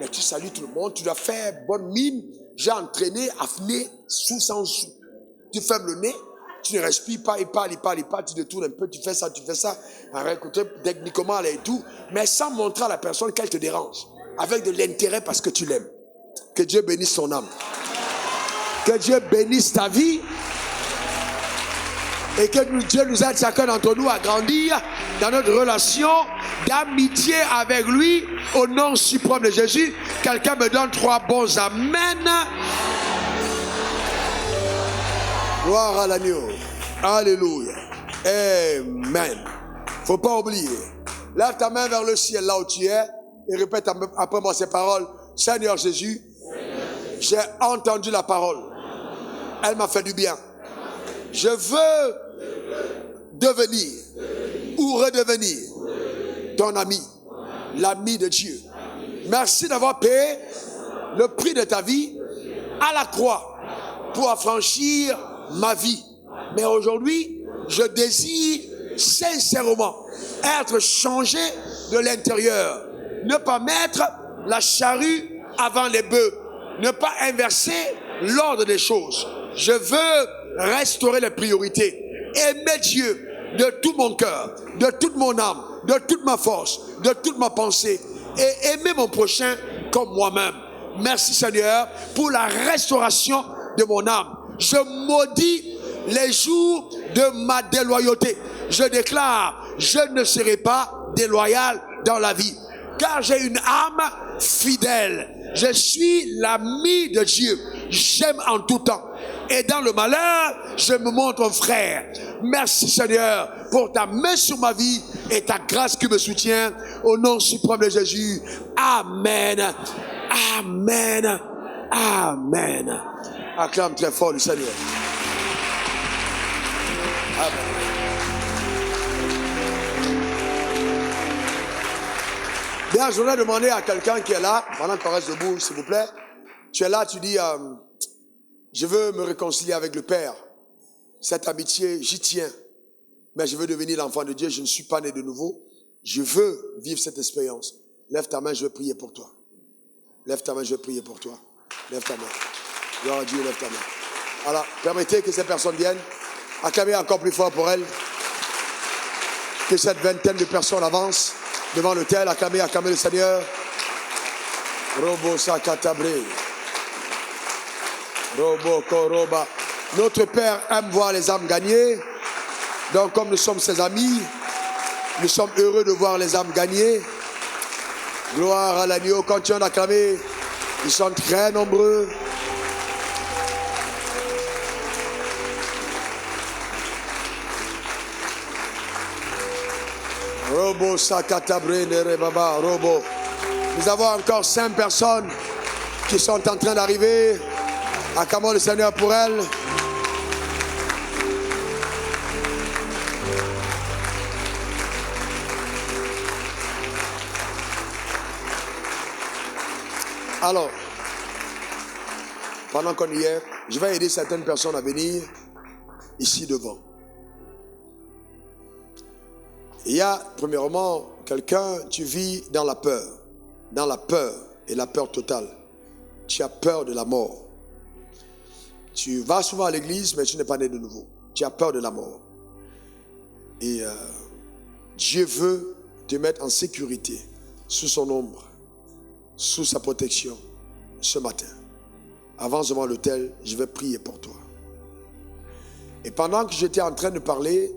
Mais tu salues tout le monde, tu dois faire bonne mine. J'ai entraîné à nez sous sans sous. Tu fermes le nez, tu ne respires pas, il parle, tu te tournes un peu, tu fais ça, avec techniquement et tout, mais sans montrer à la personne qu'elle te dérange. Avec de l'intérêt parce que tu l'aimes. Que Dieu bénisse ton âme. Que Dieu bénisse ta vie. Et que Dieu nous aide chacun d'entre nous à grandir dans notre relation d'amitié avec lui au nom suprême de Jésus. Quelqu'un me donne 3 bons amen. Gloire à l'agneau. Alléluia. Amen. Faut pas oublier. Lève ta main vers le ciel là où tu es et répète après moi ces paroles. Seigneur Jésus, j'ai entendu la parole. Elle m'a fait du bien. Je veux devenir ou redevenir ton ami, l'ami de Dieu. Merci d'avoir payé le prix de ta vie à la croix pour affranchir ma vie. Mais aujourd'hui, je désire sincèrement être changé de l'intérieur. Ne pas mettre la charrue avant les bœufs. Ne pas inverser l'ordre des choses. Je veux restaurer les priorités. Aimer Dieu de tout mon cœur, de toute mon âme, de toute ma force, de toute ma pensée. Et aimer mon prochain comme moi-même. Merci Seigneur pour la restauration de mon âme. Je maudis les jours de ma déloyauté. Je déclare, je ne serai pas déloyal dans la vie. Car j'ai une âme fidèle. Je suis l'ami de Dieu. J'aime en tout temps. Et dans le malheur, je me montre un frère. Merci Seigneur pour ta main sur ma vie et ta grâce qui me soutient. Au nom suprême de Jésus. Amen. Amen. Amen. Acclame très fort le Seigneur. Amen. Bien, je voudrais demander à quelqu'un qui est là, pendant qu'on reste debout, s'il vous plaît. Tu es là, tu dis, je veux me réconcilier avec le Père. Cette amitié, j'y tiens. Mais je veux devenir l'enfant de Dieu, je ne suis pas né de nouveau. Je veux vivre cette expérience. Lève ta main, je vais prier pour toi. Lève ta main, je vais prier pour toi. Lève ta main. Gloire à Dieu, lève ta main. Alors, permettez que ces personnes viennent. Acclamez encore plus fort pour elles. Que cette vingtaine de personnes avancent devant l'autel. Acclamez le Seigneur. Robo Sakatabré. Robo Koroba. Notre Père aime voir les âmes gagner. Donc, comme nous sommes ses amis, nous sommes heureux de voir les âmes gagner. Gloire à l'agneau. Continuons d'acclamer. Ils sont très nombreux. Robo Sakatabré Nerebaba. Robo. Nous avons encore 5 personnes qui sont en train d'arriver. Acclamons le Seigneur pour elles. Alors, pendant qu'on y est, je vais aider certaines personnes à venir ici devant. Il y a, premièrement, quelqu'un, tu vis dans la peur et la peur totale. Tu as peur de la mort. Tu vas souvent à l'église, mais tu n'es pas né de nouveau. Tu as peur de la mort. Et Dieu veut te mettre en sécurité, sous son ombre, sous sa protection, ce matin. Avance devant l'autel, je vais prier pour toi. Et pendant que j'étais en train de parler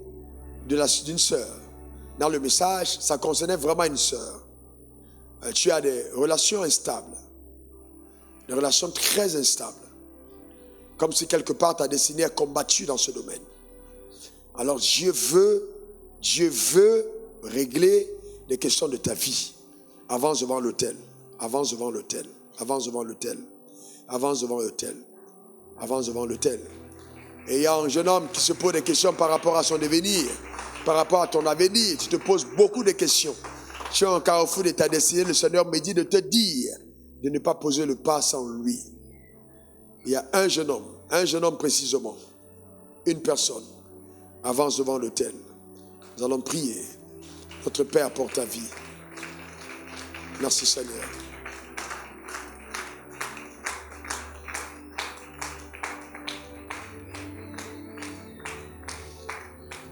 d'une sœur, dans le message, ça concernait vraiment une sœur. Tu as des relations instables, des relations très instables. Comme si quelque part ta destinée est combattue dans ce domaine. Alors Dieu veut régler les questions de ta vie. Avance devant l'autel. Avance devant l'autel. Avance devant l'autel. Avance devant l'autel. Avance devant l'autel. Et il y a un jeune homme qui se pose des questions par rapport à son devenir, par rapport à ton avenir. Tu te poses beaucoup de questions. Tu es en carrefour de ta destinée. Le Seigneur me dit de te dire de ne pas poser le pas sans lui. Il y a un jeune homme, Un jeune homme précisément. Une personne. Avance devant l'autel. Nous allons prier. Notre Père pour ta vie. Merci Seigneur.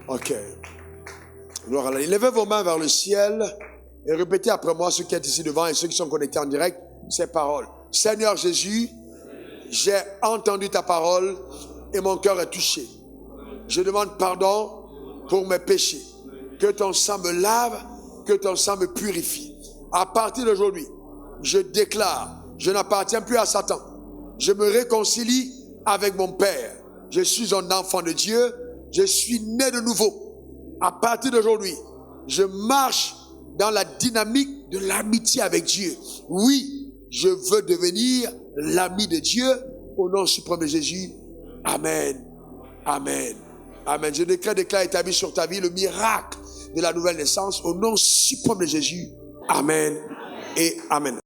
Ok. Gloire à Allah. Levez vos mains vers le ciel et répétez après moi, ceux qui sont ici devant et ceux qui sont connectés en direct, ces paroles. Seigneur Jésus, j'ai entendu ta parole et mon cœur est touché. Je demande pardon pour mes péchés. Que ton sang me lave, que ton sang me purifie. À partir d'aujourd'hui, je déclare, je n'appartiens plus à Satan. Je me réconcilie avec mon Père. Je suis un enfant de Dieu. Je suis né de nouveau. À partir d'aujourd'hui, je marche dans la dynamique de l'amitié avec Dieu. Oui, je veux devenir l'ami de Dieu au nom suprême de Jésus. Amen. Amen. Amen. Je déclare établi sur ta vie le miracle de la nouvelle naissance au nom suprême de Jésus. Amen et amen.